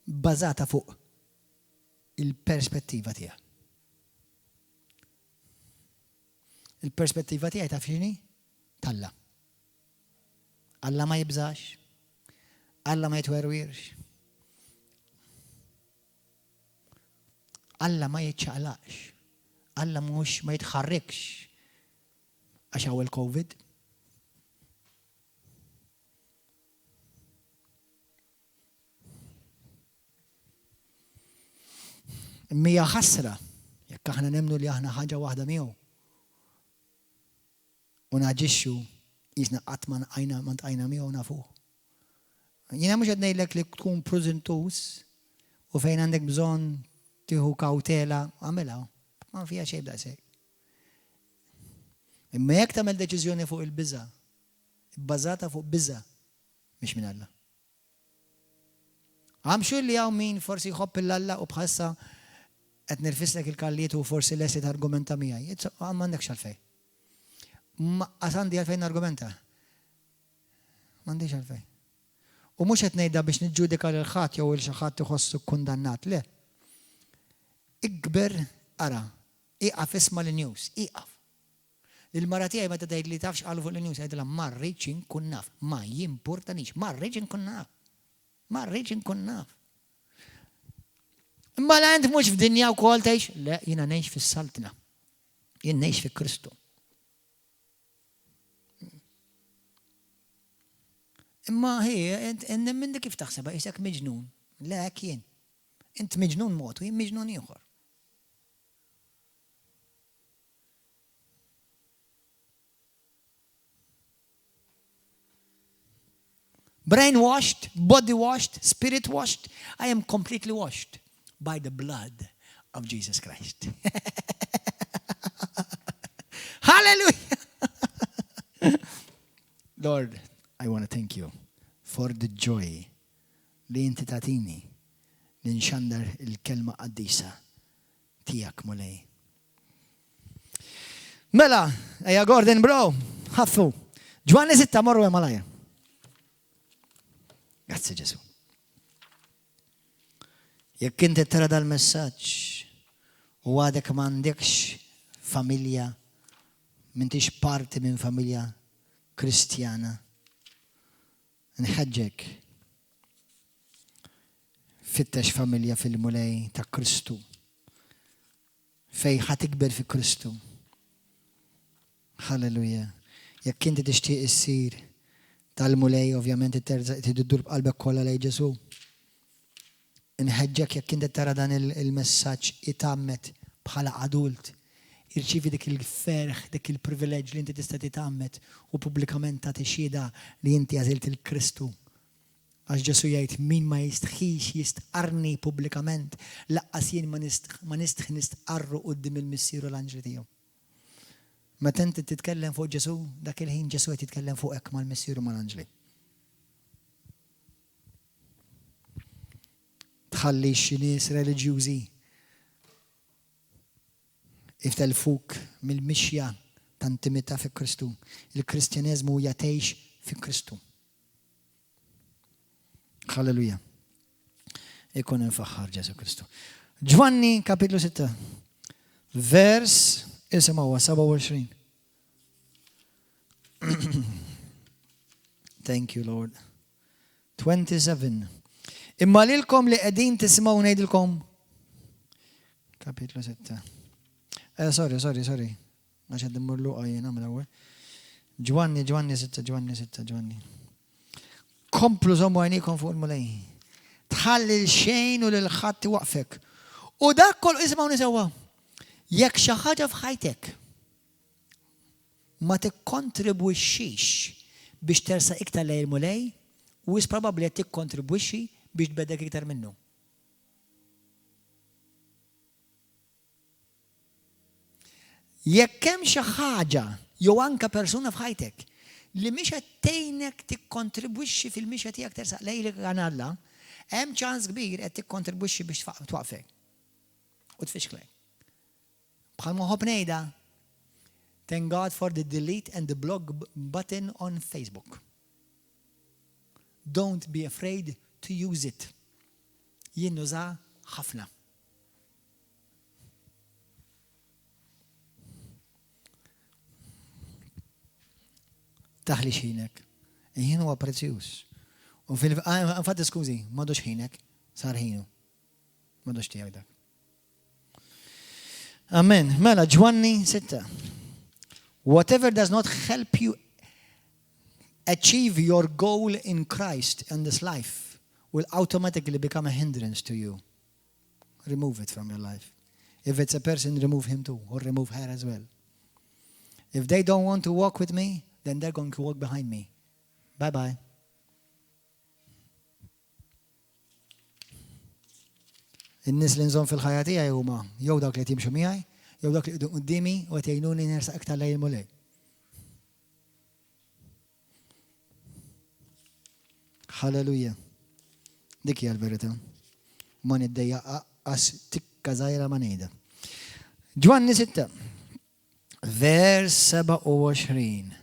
bbażata fuq il-perspettiva tiegħek. Il-perspettiva tiegħi taf x'inhi? Talla. Alla ma jibżax, Alla ma jitwerwirx, Alla ma jitċaqlaqx, Alla mhux ma jitħarrikx għax hawn il-COVID. Mija ħasra, jekk aħna nemmnu li aħna ħaġa waħda miegħu. U naġixxu jisna qatt ma ntqajna miegħu nafuh. Jiena mhux qed ngħidlek li tkun preżentus u fejn għandek bżonn tieħu kawtela, għamilha, ma fiha xejn daqshekk. Imma jekk tagħmel deċiżjoni fuq il-biża', bbażata fuq biża' mhix minn Alla. Għamxu li hawn min forsi jħobb il-Alla u bħassa qed nirfislek il-kalliet u forsi lesit argumenta miegħi. M'għandekx għalfejn. Qas għandi għalfejn argumenta. M'għandix għalfejn. U mhux qed ngħidha biex niġġudika lil ħadd jew il xi ħadd iħossu kundannat, le. Ikber ara, iqaf isma' l-news, iqaf. Il-mara tiegħi meta tgħid li tafx qalu fuq il-news għidilha ma rridx inkun naf, ma jimpurtanix, ma rridx inkun naf. Ma rridx inkun naf. Imma la int mhux f'dinja wkoll tgħix, le jiena ngħix fis-saltna. Jien ngħix fi Kristu. Imma minn kif taħsebha isek miġnun. Le hekk jien. Int miġnun mod u jien miġnun ieħor. Brainwashed, body washed, spirit washed. I am completely washed by the blood of Jesus Christ. Hallelujah. Lord, I want to thank you for the joy li inti tatini li nxandar il-kelma qaddisa tijak mulej. Mela, eja Gordon bro, ħaffu. Ġwanni 6 morru malajja. Grazie Gesù. Jekk inti tara dal-messaġġ u għadek m'għandekx familja, m'intix parti minn familja Kristjana, nħeġġek fittex familja fil-mulej ta' Kristu fej ħatikber fi Kristu. Halleluja. Jekk inti tixtieq issir tal-mulej, ovvjament tiddur b'qalbek kollha lejn Ġesu. Inħeġġek jekk inti tara dan il-messaġġ itammet bħala adult, irċivi dik il-ferħ, dik il-privileġġ li inti tista' titgħammet u pubblikament tagħti xhieda li inti għażilt il-Kristu. Għax Ġesu jgħid min ma jistħix jistqarni pubblikament, laqqas jien ma nistħi nistqarru quddiem il-missieru l-anġli tiegħu. Meta inti titkellem fuq Ġesu, dak il-ħin Ġesu qed jitkellem fuqek mal-missieru mal-anġli. Tħallix xi nies reliġjużi iftelfuk mill-mixja ta' intimità fi Kristu. Il-Kristjaneżmu jagħtejx fi Kristu. Halleluja. Ikun infaħħar Ġesu Kristu. Ġwanni kapitlu 6. Vers isimgħu 27. Thank you Lord. 27. Imma lilkom li qegħdin tisimgħu ngħidilkom. Kapitlu 6. Sorry. Għax għed immur Luqa jena mill-ewwel. Ġwanni 6. Komplu żommu għajnikom fuq il-mulej. Tħalli l-xejn u l-ħadd waqfek. U dak kollu ismgħu nisewwa. Jekk xi ħaġa f'ħajtek ma tikkontribwixxix biex tersa iktar lejn il-mulej, u is probabbli qed tikkontribwixxi biex tbeddek iktar minnu. Jekk hemm xi ħaġa jew anke persuna f'ħajtek li mhix qed tgħinek tikkontribwixxi fil-mixja tiegħek tersaq lejlek għan Alla, hemm ċans kbir qed tikkontribwixxi biex twaqfek u tfixklek. Bħal moħob nejda. Thank God for the delete and the blog button on Facebook. Don't be afraid to use it. Jien nuża ħafna. Taħli xinek. Jien huwa prezzjuż. U fil-fatt skużi, m'għadux ħinek, sar ħinu. M'għadux tiegħek dak. Amen. Mela Ġwanni 6. Whatever does not help you achieve your goal in Christ in this life will automatically become a hindrance to you. Remove it from your life. If it's a person, remove him too, or remove her as well. If they don't want to walk with me, then they're going to walk behind me. Bye-bye. In-nies li nżomm fil-ħajja tiegħi huma jew dawk li jimxu miegħi, jew dak li qudiemi u qed jgħinuni nersaq iktar lejn mulej. Halleluja. Dik hija l-verità. Ma niddejja qas tikka żgħira ma ngħidha. Ġwanni 6. Vers 27.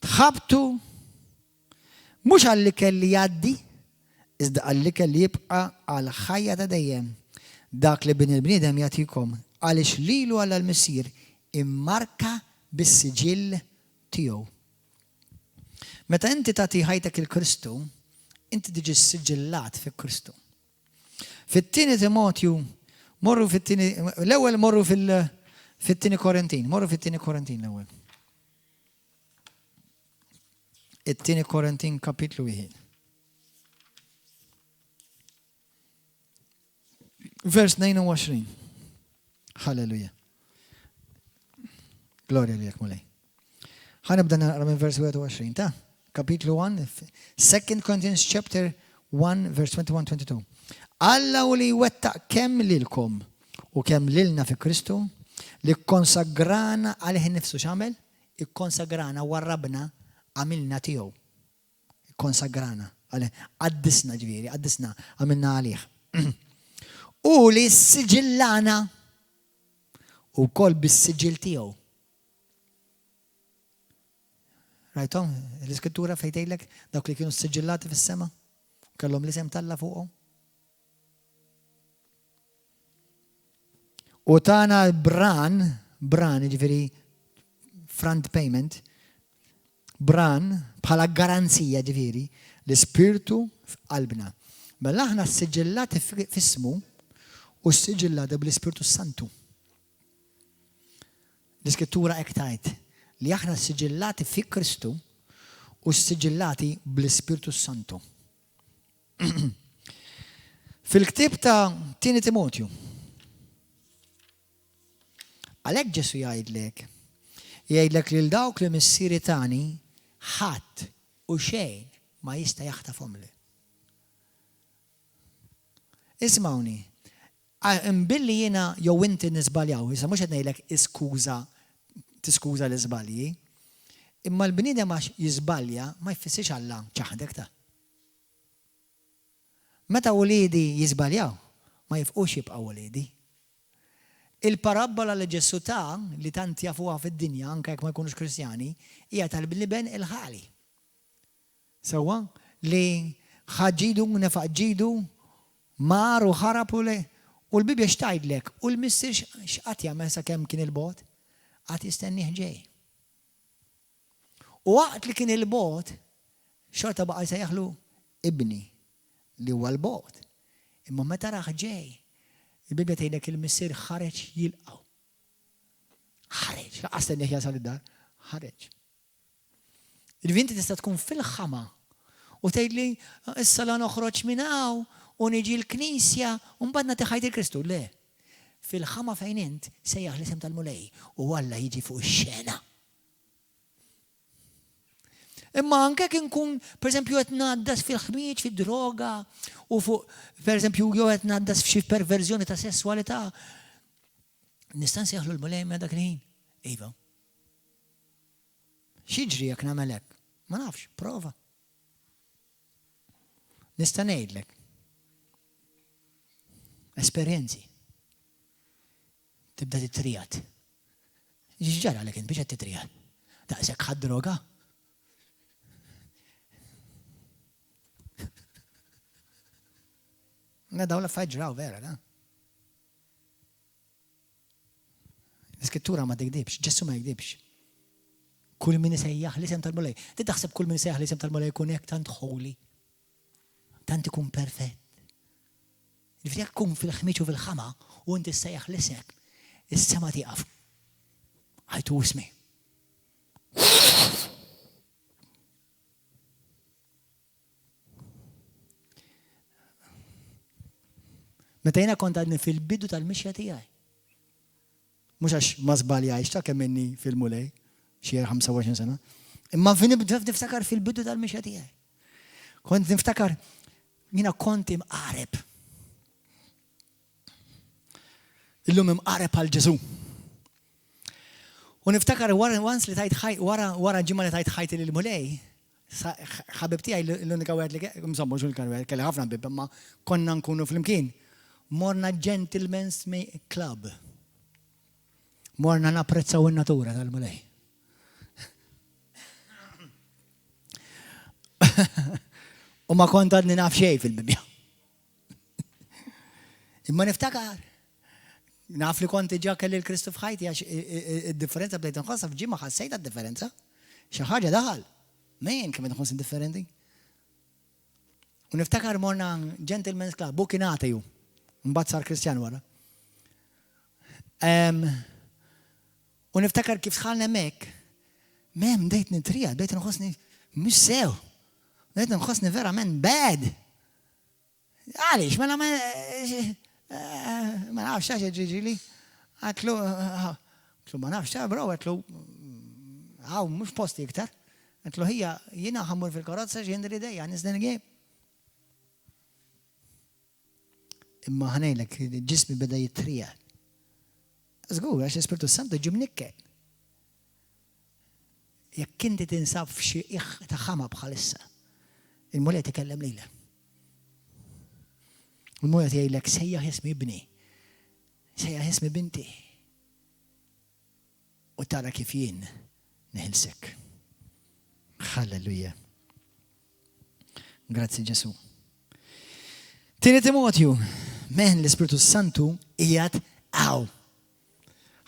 Tħabtu mhux għalli kelli jgħaddi, iżda għalli kelli jibqa' għal ħajja ta' dejjem. Dak li bin il-bniedem jagħtikom għaliex lilu għal l-missier immarka bis-siġill tiegħu. Meta inti tagħti ħajtek il-Kristu, inti tiġi siġillat fi Kristu. Fit-tieni Timotju, morru fit-tieni, l-ewwel morru fit-tieni Korintin, morru fit-tieni Korintin l-ewwel. It-tieni Korintin kapitlu 1. Vers 29. Halleluja. Gloria li jek mulej. Ħanibda naqra minn vers 21, ta? Kapitlu 1, 2 Corinthians chapter 1, verse 21-22. Alla u li wettaq kemm lilkom u kemm lilna fi Kristu li konsagrana għalih nifsu xamel? Ikkonsagrana warrabna għamilna tiegħu. Konsagrana għaddisna ġifieri, għaddisna għamilna għalih. U li s-siġillana u kol bis-siġil tiegħu. Rajtom, l-iskrittura fejtejlek dawk li kienu s-siġillati fis-sema? Kellhom l-isem talla fuqhom. U tana bran ġifieri front payment, bran bħala garanzija ġifieri l-ispirtu f'qalbna. Mela aħna s-siġillati f'ismu u s-siġillati bl-Ispirtu Santu. L-iskrittura hekk tgħid li aħna s-siġillati fi Kristu u s-siġillati bl-Ispirtu Santu. Fil-ktieb ta' 2 Timotju. Għalhekk Ġesu jgħidlek lil dawk li missieri tani ħadd u xejn ma jista' jaħtafhomli. Ismawni, imbilli jiena jew inti nisbaljaw, issa mhux qed ngħidlek tiskuża l-iżbalji, imma l-bniedem għax jiżbalja ma jfissirx Alla ċaħdek ta'. Meta wliedi jiżbaljaw, ma jifqux jibqgħu wliedi. Il-parabola li Ġesu ta' li tant jafuha fid-dinja anke jekk ma jkunux Kristjani hija tal-liben il-ħali. Sewwa li ħaġġidu nefaq ġidu mar u ħarabu le u l-Bibja xtajdlek u l-missier x'qatt jagħmel sakemm kien il-bogħod qatt jistennih ġej. U waqt li kien il-bogħod xorta baqa' jsejjaħlu ibni li huwa l-bogħod. Imma meta raħ ġej il-Bibja tgħidlek il-missier ħareġ jilqgħu. Ħareġ, astennih jasal id-dar, ħareġ. Il-vinti tista' tkun fil-ħama u tgħidli issa la noħroġ minn hawn u niġi l-Knisja u mbagħad nagħti ħajti l-Kristu. Le. Fil-ħama fejn int sejjaħ l-isem tal-mulej u Alla jiġi fuq ix-xena. Imma anke kien kun, pereżempju, qed ngħaddas fil-ħmieġ, fid-droga u fuq, pereżempju, jew qed ngħaddas f'xi perverżjoni ta' sesswalità. Nista' nsejħlu l-mulej ma' dak il-ħin. Iva. X'jiġri jekk nagħmel hekk? Ma nafx, prova. Nista' ngħidlek. Esperjenzi. tibda titrijat. Ġġara li kien biex qed titrijat. Daqshekk ħadd droga. Daw l-affarijiet ġraw vera, da. L-Iskrittura ma tikdibx, Ġesu ma jkdibx. Kull min isejjaħ l-isem tal-Mulej. Taħseb kull min isejjaħ l-isem tal-Mulej jkun hekk tant holy. Tant ikun perfett. Jekk tkun fil-ħmiċ u fil-ħama u inti issejjaħ l-isem, is-sema tieqaf. Ħajtu ismi. Meta jiena kont għadni fil-bidu tal-mixja tiegħi. Mhux għax ma żbaljajx ta' kemm inni fil-Mulej, xi 25 sena. Imma niftakar fil-bidu tal-mixja tiegħi. Kont niftakar jiena kont imqareb. Illum imqareb għal Ġesu. U niftakar wara ġimma li tajt ħajti lill-Mulej, ħabib tiegħi l-unika wieħed li insomma xul kan wieħed kelli ħafna bib, imma konna nkunu flimkien. Morna Gentlemen's Club. Morna napprezzaw in-natura tal-Mulej. U ma kont għadni naf xejn fil-Bibja. Imma niftakar. Naf li kont iġa kelli l-Kristu f'ħajti għax id-differenza bdejt nħossa f'ġimma ħassejt għad-differenza. Xi ħaġa daħal. Min kemm nħoss indifferenti. U niftakar morna Gentlemen's Club, bu kien għatiju. Mbagħad sar Kristjan wara. U niftakar kif sħalna hemmhekk, bdejt nitrija, bdejt nħossni mhux sew. Bdejt nħossni verament bad. Għaliex, ma nafx xaġa ġiġili. Għatlu, ma nafx xaġa, bro, għatlu, għaw, mux posti iktar. Għatlu, jina ħammur fil-karozza ġendri dejja, nisden għib. Imma ħanejlek, ġismi beda jitrija. Zgur, għax l-Spiritu Santu ġimnikke. Jekk inti tinsab f'xi ta' ħama bħalissa, il-Mulej tikellem lilek. Il-Mulej jgħidlek sejjaħ ismi ibni, sejjaħ ismi binti. U tara kif jien neħilsek. Halleluja. Grazzi Ġesu. Tieni Timotju, l-Ispiritu Santu qiegħed għaw.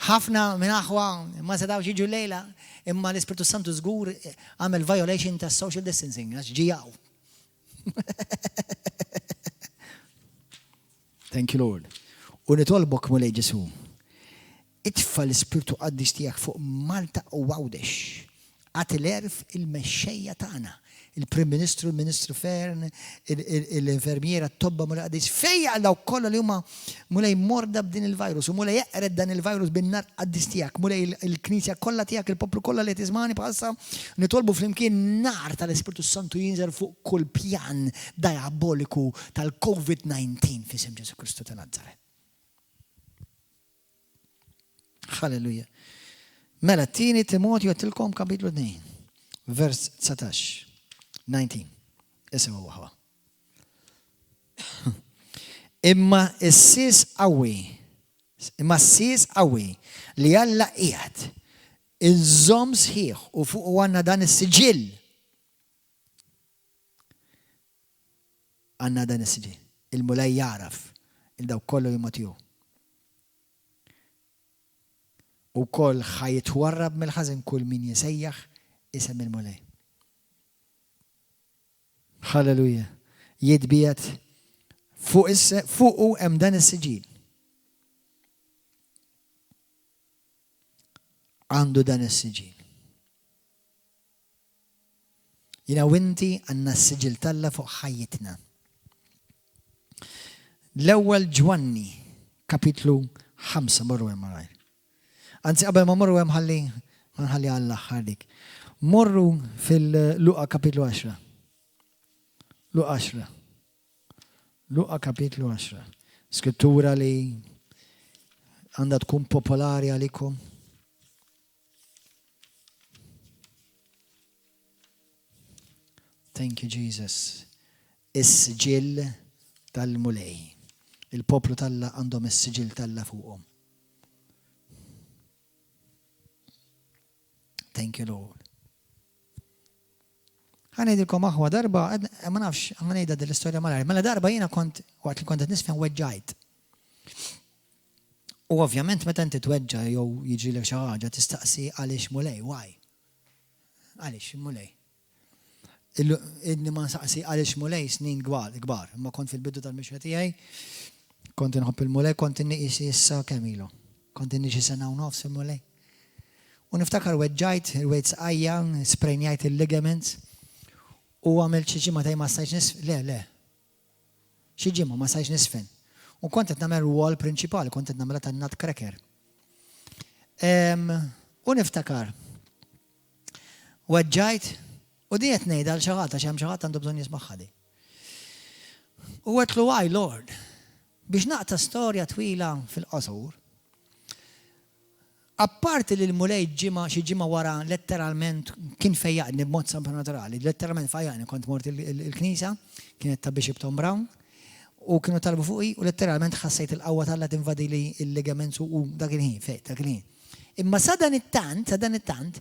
Ħafna minn aħwa ma setgħux jiġu lejla, imma l-Ispiritu Santu żgur għamel violation ta' social distancing, għax ġijaw. Thank you, Lord. U nitolbok Mulej Ġesu. Itfa l-Ispiritu Qaddis tiegħek fuq Malta u Għawdex. Għati l-erf il-mexxejja tagħna. Il-Prim Ministru, il-Ministru Fern, l-infermiera t-tobba Mulej Qaddis. Fejja għal daw kollha li huma Mulej morda b'din il-virus, u Mulej jeqred dan il-virus bin-nar Qaddis tiegħek. Mulej il-Knisja kollha tiegħek, il-poplu kollha li tiżmani bħalsa nitolbu flimkien nar tal-Ispiritu Santu jinżel fuq kull pjan diaboliku tal-COVID-19 f'isem Ġesu Kristu ta' Nazaret. Halleluja. Mela, tieni Timotju għattilkom kapitlu 2, vers 19. Isimu waħwa. Imma s-sis qawwi li Alla qiegħed iżżomm sħiħ u fuq għandna dan is-siġill. Għandna dan is-siġill. Il-Mulej jaraf il-daw kollu jimotju. U koll ħajitwarrab mill-ħażin kull min jisejjaħ isem il-Mulej. Halleluja. Jitbijat fuqu hemm dan is-siġil. Għandu dan is-siġil. Jina winti għandna s-siġil talla fuq ħajjitna. L-ewwel Ġwanni kapitlu 5 morru hemm magħaj. Anzi, qabel ma morru hemm ħalli Alla dik. Morru fil-Luqa kapitlu 10. Luqa kapitlu 10. Skrittura li għandha tkun popolari għalikom. Thank you, Jesus. Is-siġil tal-Mulej. Il-poplu talla għandhom is-siġil talla fuqhom. Thank you, Lord. Ħanejdilkom aħwa darba, ma nafx, ħanejda dil-istorja malari. Mela darba jiena kont, waqt li kont qed nisfen weġġajt. U ovvjament meta inti tweġġa jew jiġrilek xi ħaġa tistaqsi għaliex mulej, why? Għaliex mulej. Inni ma nsaqsi għaliex mulej snin kbar, imma kont fil-bidu tal-mixja tiegħi, kont inħobb il-mulej, kont inniqisi issa kemm ilu. Kont inniqisi sena u nofs il-mulej. U niftakar weġġajt, il-wejt sqajja, sprejnjajt il-ligaments, u għamilt xi ġimgħa ma stajtx nisfen. Le. Xi ġimgħa ma stajtx nisfen. U kont qed nagħmel wall prinċipali, kont qed nagħmilha tan-nutcracker. U niftakar. Weġġajt u di qed ngħidha għal xi ħadd għax hemm xi ħadd għandu bżonn jismagħha di. U għedlu why, Lord, biex naqta storja twila fil-qosor, apparti li l-mulej xi ġimgħa wara letteralment kien fejjaqni b'mod supernaturali, letteralment fejjaqni kont mort il-knisja, kienet ta' Bishop Tom Brown, u kienu talbu fuqi u letteralment ħassejt il-qawwa talla tinvadi li il-ligaments u dak il-ħin, fejt, dak il-ħin. Imma sa dan it-tant,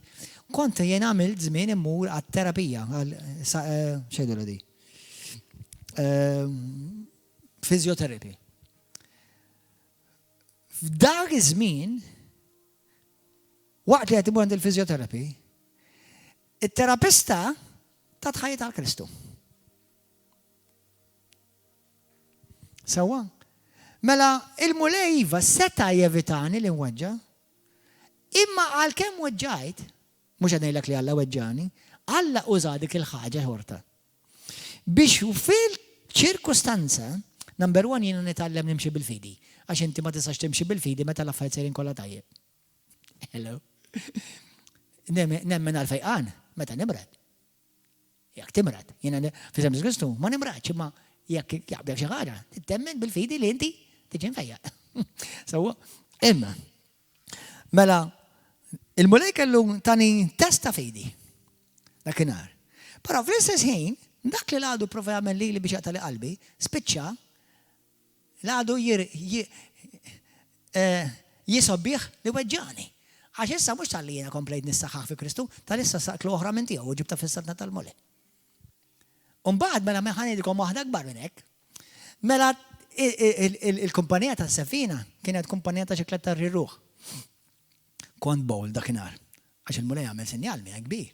kont jien għamil żmien immur għat-terapija, xejdu l-di. Physiotherapy. F'dak iż-żmien, waqt li għed imur għand il-physiotherapy, il-terapista ta' tħajjit għal Kristu. Sawa? Mela, il-mulej iva seta' jevitani li nweġġa, imma għal kem weġġajt, mux għadnejlek li Alla weġġani, Alla użadik il-ħaġa ħorta. Biex fil-ċirkustanza, number one jina nitallem nimxi bil-fidi, għax inti ma tistax timxi bil-fidi meta l-affarijiet sejrin kollha tajjeb. Hello. Nemmen għal-fejqan, meta nimrat. Jak timrat, jena fizem Kristu, ma nimrat, imma jak jaqbjak xi ħaġa, temmen bil-fidi li inti tiġi mfejjaq. Sawa, imma. Mela, il-mulej kellu tani testa fidi. Dakinhar. Però fl-istess ħin, dak li l-għadu prova jagħmel li biex jaqtali qalbi, spiċċa l-għadu jisobbieħ li weġġani. Għax issa mux tal-li jena komplejt nissaħħaħ fi Kristu, tal-issa saqlu oħra minn tiegħu u ġibta fissatna tal-mole. Umbagħad mela meħanedikom waħda kbar minn hekk. Mela il-kumpanija tas-sefina kienet kumpanija ta' xikletta rirruħ. Kont bowl dakinhar, għax il-mole jagħmel sinjal minn kbir.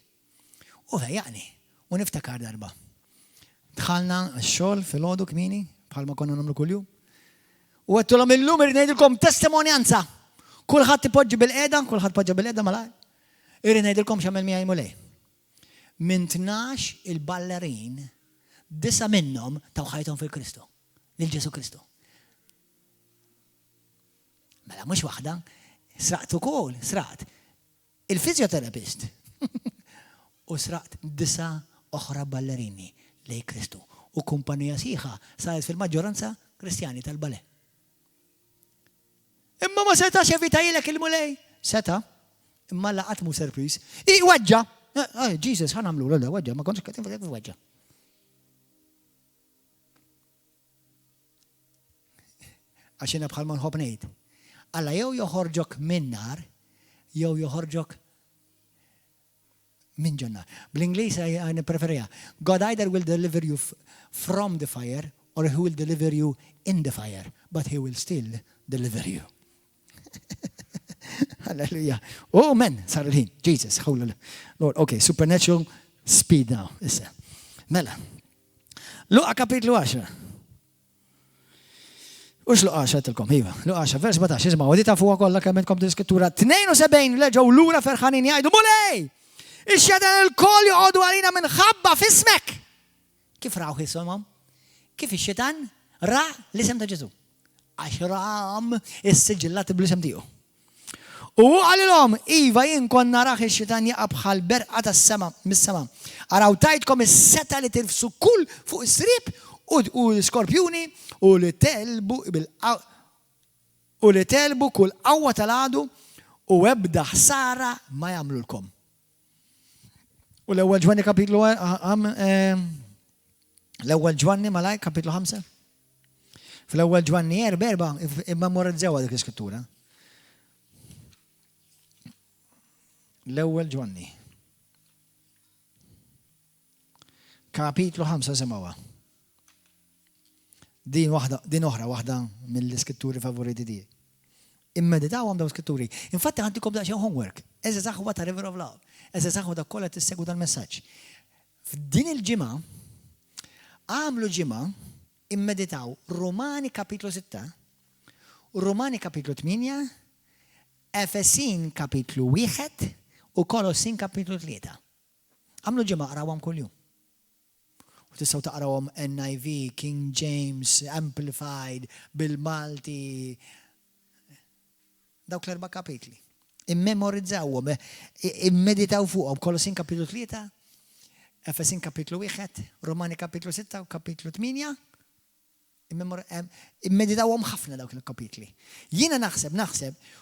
U fejjaqni, u niftakar darba. Dħalna x-xogħol fil-għodu kmini, bħalma konna nagħmlu kuljum. U għettulhom illum irid ngħidilkom testimonjanza. Kulħadd ipoġġi bil-qiegħda, kulħadd poġġa bil-qiegħda malaj. Irid ngħidilkom x'għamel miegħi mulej. Minn 12 il-ballerin, 9 minnhom taw ħajthom fil-Kristu, lil Ġesu Kristu. Mela mhux waħda, sraqt ukoll, sraqt il-physiotherapist u sraqt 9 oħra ballerini lej Kristu. U kumpanija sieħa saret fil-maġġoranza Kristjani tal-bale. Imma ma setax evitajlek il-mulej. Seta, imma laqat mu surprise. Weġġa. Jesus, ħanamlu l-għoda, weġġa, ma konċ katin fil weġġa. Għaxina bħal man ħobnejt. Alla jew joħorġok minn nar, jew joħorġok minn ġennar. Bl-Inglis għajna preferija. God either will deliver you from the fire or he will deliver you in the fire, but he will still deliver you. Hallelujah. Oh, man, sar il-ħin. Jesus, hallelujah. Lord, okay, supernatural speed now. Issa. Mela. Luqa kapitlu 10. Ux Luqa 10 tilkom, iva. Luqa 10, vers 17, isma' u di tafuha kollha kemm intkom din-skrittura 72 leġgħu lura ferħanin jgħidu mulej! Ix-xetan il-koll joqogħdu għalina minħabba f'ismek. Kif raw isomhom? Kif ix-xetan ra l-isem ta' Ġesu. Għax ram is-siġillat bl-isem tiegħu. U għalilhom, iva jien konna raħ ix-xitan jaqab bħal berqa tas-sema mis-sema. Araw tajtkom is-seta li tirfsu kull fuq is-sriep u l-skorpjuni u li telbu kull qawwa tal-għadu u ebda ħsara ma jagħmlulkom. U l-ewwel Ġwanni kapitlu l-ewwel Ġwanni malaj kapitlu 5. Fl-ewwel Ġwanni 4 imma morrizzew dik l-iskrittura. L-ewwel Ġwanni. Kapitlu 5 semawha. Din oħra waħda mill-iskitturi favoriti tiegħi. Immeditawhom dawn iskitturi. Infatti għandikom daqsxejn homework. Eżatt ta' River of Love. Eżatt dak kollha tissegwu dal-messaġġ. F'din il-ġimgħa għamlu ġimgħa immeditaw Romani kapitlu 6, Romani kapitlu 8, Efesin kapitlu 1 u Kolossin kapitlu 3. Għamlu ġimgħa qrawhom kuljum. U tistgħu taqrawhom NIV, King James, Amplified, bil-Malti. Dawk l-4 kapitli. Immemorizzawhom, immeditaw fuqhom Kolossin kapitlu 3, Efesin kapitlu 1, Romani kapitlu 6 u kapitlu 8. Immeditawhom ħafna dawk il-kapitli. Jiena naħseb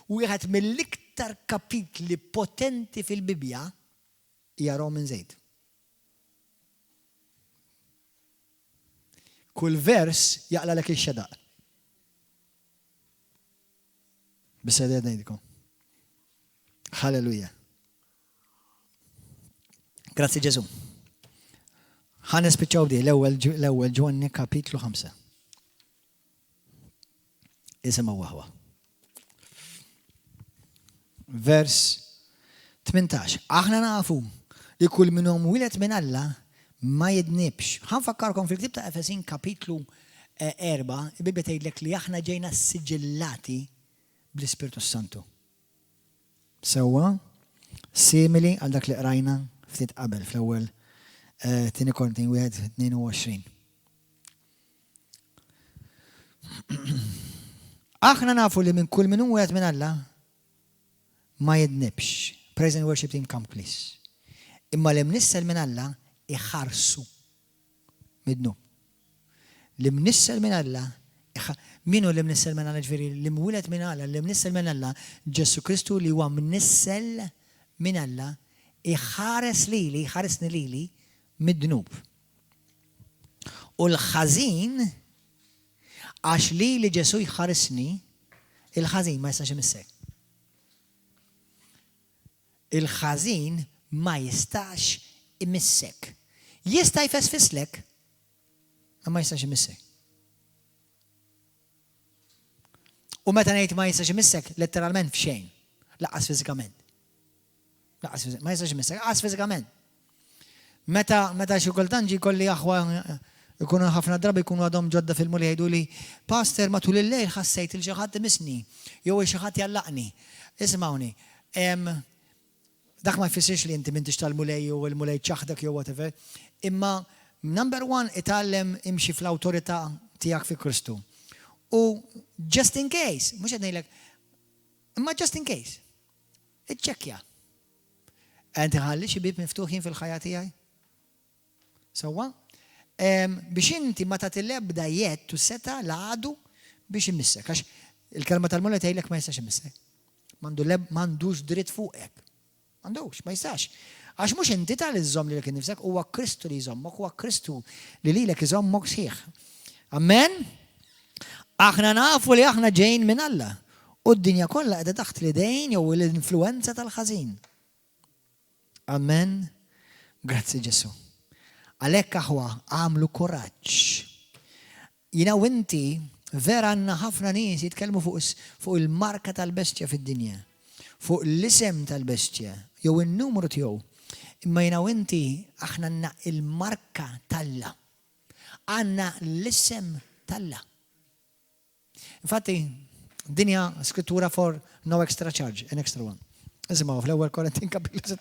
wieħed mill-iktar kapitli potenti fil-Bibja hija Romans 8. Kull vers jaqla lek ix-xedaq. Bis-seded ngħidilkom. Halleluja. Grazzi Ġesu. Ħanes spiċċaw di l-ewwel Ġwanni kapitlu 5. Isimha waħwa. Vers 18. Aħna nafu li kull minnhom wieled minn Alla ma jidnibx. Ħanfakkarkom fil-ktieb ta' Efesin kapitlu 4, il-Bibja tgħidlek li aħna ġejna siġillati bl-Ispirtu Santu. Sewwa simili għal dak li qrajna ftit qabel fl-ewwel 2 Korinti 1:22. Aħna nafu li minn kull min wieħed minn Alla ma jidnibx. Praise and worship team, come please. Imma li mnissel minn Alla iħarsu midnu. Li mnissel minn Alla minu li mnissel minn Alla ġifieri li mwielet minn Alla li mnissel minn Alla Ġesu Kristu li huwa mnissel minn Alla iħaresni lili mid-dnub. U l-ħażin għax li Ġesu jħaresni, il-ħażin ma jistax imissek. Il-ħażin ma jistax imissek. Jista' jfesfislek, ma jistax imissek. U meta ngħid ma jistax imissek, letteralment f'xejn, laqas fiżikament. Ma jistax imissek, laqas fiżikament. Meta xi kultant ġi kolli aħwa ikunu ħafna drabi jkunu għadhom ġodda fil-muli jgħidu li Pastor matul il-lejl ħassejt il xi ħadd imisni, jew xi ħadd jallaqni. Ismawni, dak ma jfissirx li inti m'intix tal-mulej jew il-mulej ċaħdak jew whatever, imma number 1 itgħallem imxi fl-awtorità tiegħek fi Kristu. U just in case, mhux qed ngħidlek, imma just in case, iċċekkja. Enti ħalli xi bieb miftuħin fil-ħajja tiegħi? Sewwa? Biex inti ma tagħti l-ebda jett u seta l-għadu biex imissek. Għax il-kelma tal-mulej tgħidlek ma jistax imissek. M'għandux dritt fuqek. M'għandux, ma jistax. Għax mhux inti tal-iżomm lilek innifsek, huwa Kristu li jżommok, huwa Kristu li lilek iżommok sħiħ. Amen? Aħna nafu li aħna ġejn minn Alla u d-dinja kollha qiegħda taħt l-idejn jew l-influenza tal-ħażin. Amen? Grazzi Ġesu. Għalhekk aħwa għamlu kuraġġ. Jiena u inti vera għandna ħafna nies jitkellmu fuq il-marka tal-bestja fid-dinja, fuq l-isem tal-bestja, jew in-numru tiegħu. Imma jiena u inti aħna għandna il-marka tal-Alla. Għandna l-isem tal-Alla. Infatti, dinja scrittura for no extra charge, an extra one. Isimgħu fl-ewwel Korintin kapitlu 6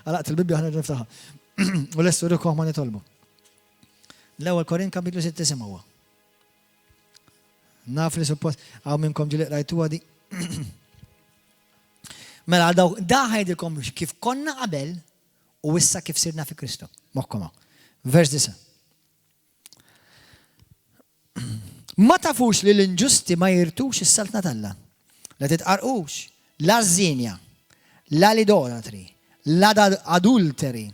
għalaqt il-Bibja ħana niftaħha. U l-estu rukom ma nitolbu. L-ewwel Korint kapitlu 6 isimgħuha. Naf li suppost għaw minnkom ġili qrajtuha di. Mela da ħajdilkom kif konna qabel u issa kif sirna fi Kristu. Moħħkom hawn. Vers 9. Ma tafux li l-inġusti ma jirtux is-saltna talla. La titqarqux, la żinja, la l-idolatri, la adulteri,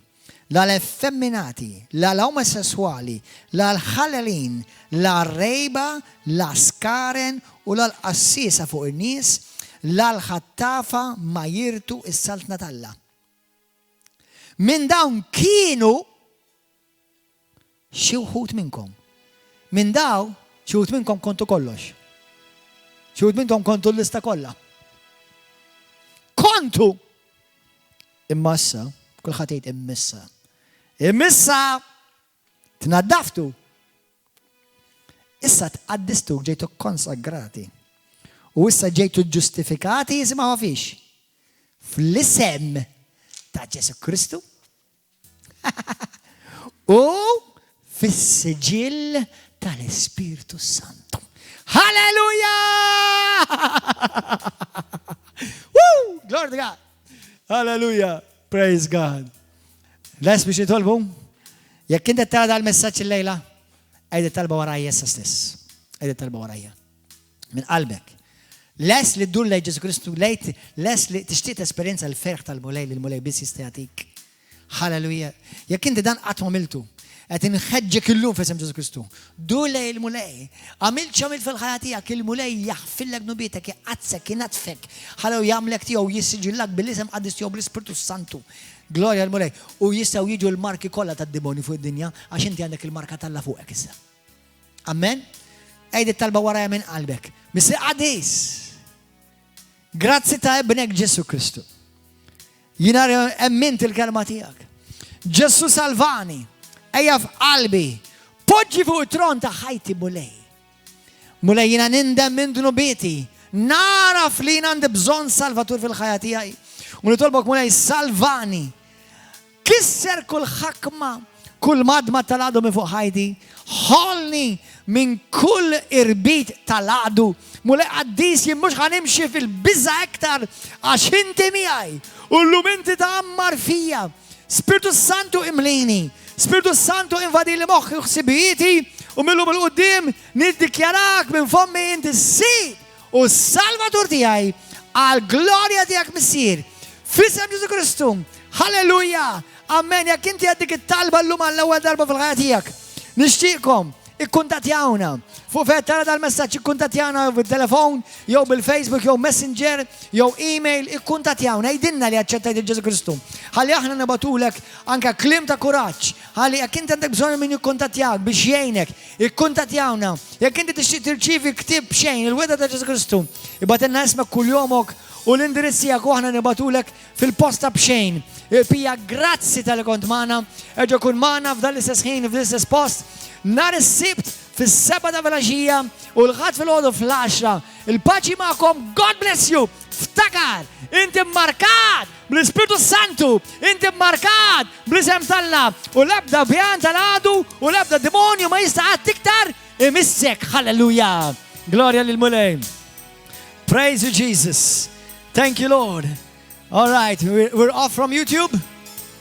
la l-effeminati, la l-omosessuali, la l-ħalelin, la rejba, la skaren u la l-qassisa fuq in-nies, l-ħattafa ma jirtu is-salt natalla. Minn dawn kienu xi wħud minnkom. Minn daw xi wħud minnkom kontu kollox. Xi wħud minnkom kontu l-lista kollha. Kontu! Imma issa, kulħadd jgħid immissa. Immissa tnaddaftu. Issa tqaddistu ġejtu konsagrati. U issa ġejtu ġustifikati jisimha ma fiex. Fl-isem ta' Ġesu Kristu. U fis-siġill tal-Ispiritu Santu. Halleluja! Woo! Glory to God. Hallelujah. Praise God. Les biex nitolbu? Jekk inti tara dal-messaġġ il-lejla, għajda talba warajja issa stess. Għajda talba warajja. Min qalbek. Les li ddur lej Ġesu Kristu, les li tixtieq esperjenza l-ferħ tal-mulej li l-mulej biss jista' jagħtik. Hallelujah. Jekk inti dan qatt m'għamiltu, qed inħeġġek illum f'isem Ġesu Kristu. Dur lej il-mulej. Għamilt x'għamilt fil-ħajja tiegħek, il-mulej jaħfillek nubietek, jaqazzek, jinatfek. Ħallew jagħmlek tiegħu jissiġillak bil-isem qaddis tiegħu bl-Ispiritu Santu. Glorja l-mulej. U jistgħu jiġu l-marki kollha tad-dimoni fuq id-dinja għax inti għandek il-marka tal-la fuqek issa. Amen? Ejdi talba warajja minn qalbek. Missi qadis. Grazzi ta' ibnek Ġesu Kristu. Jina emmint il-kelma tiegħek. Ġesu salvani. Ejja f'qalbi. Poġġi fuq it-tron ta' ħajti mulej. Mulej jina nindem minn dunubieti. Naraf li jina għandi bżonn salvatur fil-ħajja tiegħi. U nitolbok mulej salvani. Kisser kull ħakma, kull madma tal-għadu minn fuq ħajti. Ħolni minn kull irbit tal-għadu. Mulej għaddis jimmux ħanimxi fil-bizza ektar għax inti miħaj. U l-lum inti ta' ammar fija. Spiritu Santu imlini. Spiritu Santu invadi li moħħi uħsibijieti. U millum il-qoddim niddikjarak minn fommi inti s-sid. U salvatur tijaj għal glorja tijak missir. Fisem Ġesu Kristu. Halleluja. Amen. Jak inti għaddik it-talba l-lum għall-ewwel darba fil-ħajja tijak. Nixtieqkom ikkuntattjawna. Fuq fejn tara dal-messaġġ ikkuntattjawna bil-telefon, jew bil-Facebook, jew Messenger, jew email, ikkuntattjawna. Jidinna li aċċettajt il-Ġesu Kristu. Ħalli aħna nibatulek anke kliem ta' kuraġġ. Ħalli jekk inti għandek bżonn min jikkuntattjawk biex jgħinek, ikkuntattjawna. Jekk inti tixtieq tirċievi ktieb xejn il-weda ta' Ġesu Kristu, ibatilna ismek kuljomok u l-indirizz tiegħek u aħna nibatulek fil-posta b'xejn. Pija grazzi tal-li kont magħna, eġa kun magħna f'dan l-istess ħin fl-istess post. Nar is-sibt fis-7 ta' filgħaxija u l-ħadd fil-ħodu fl-10. Il-paċi magħkom, God bless you. Ftakar, inti mmarkat bl-Ispiritu Santu, inti mmarkat bl-isem tal-la u l-ebda pjan tal-għadu u l-ebda demonju ma jista' iktar imissek. Halleluja. Gloria lil mulej. Praise you, Jesus. Thank you, Lord. All right, we're off from YouTube.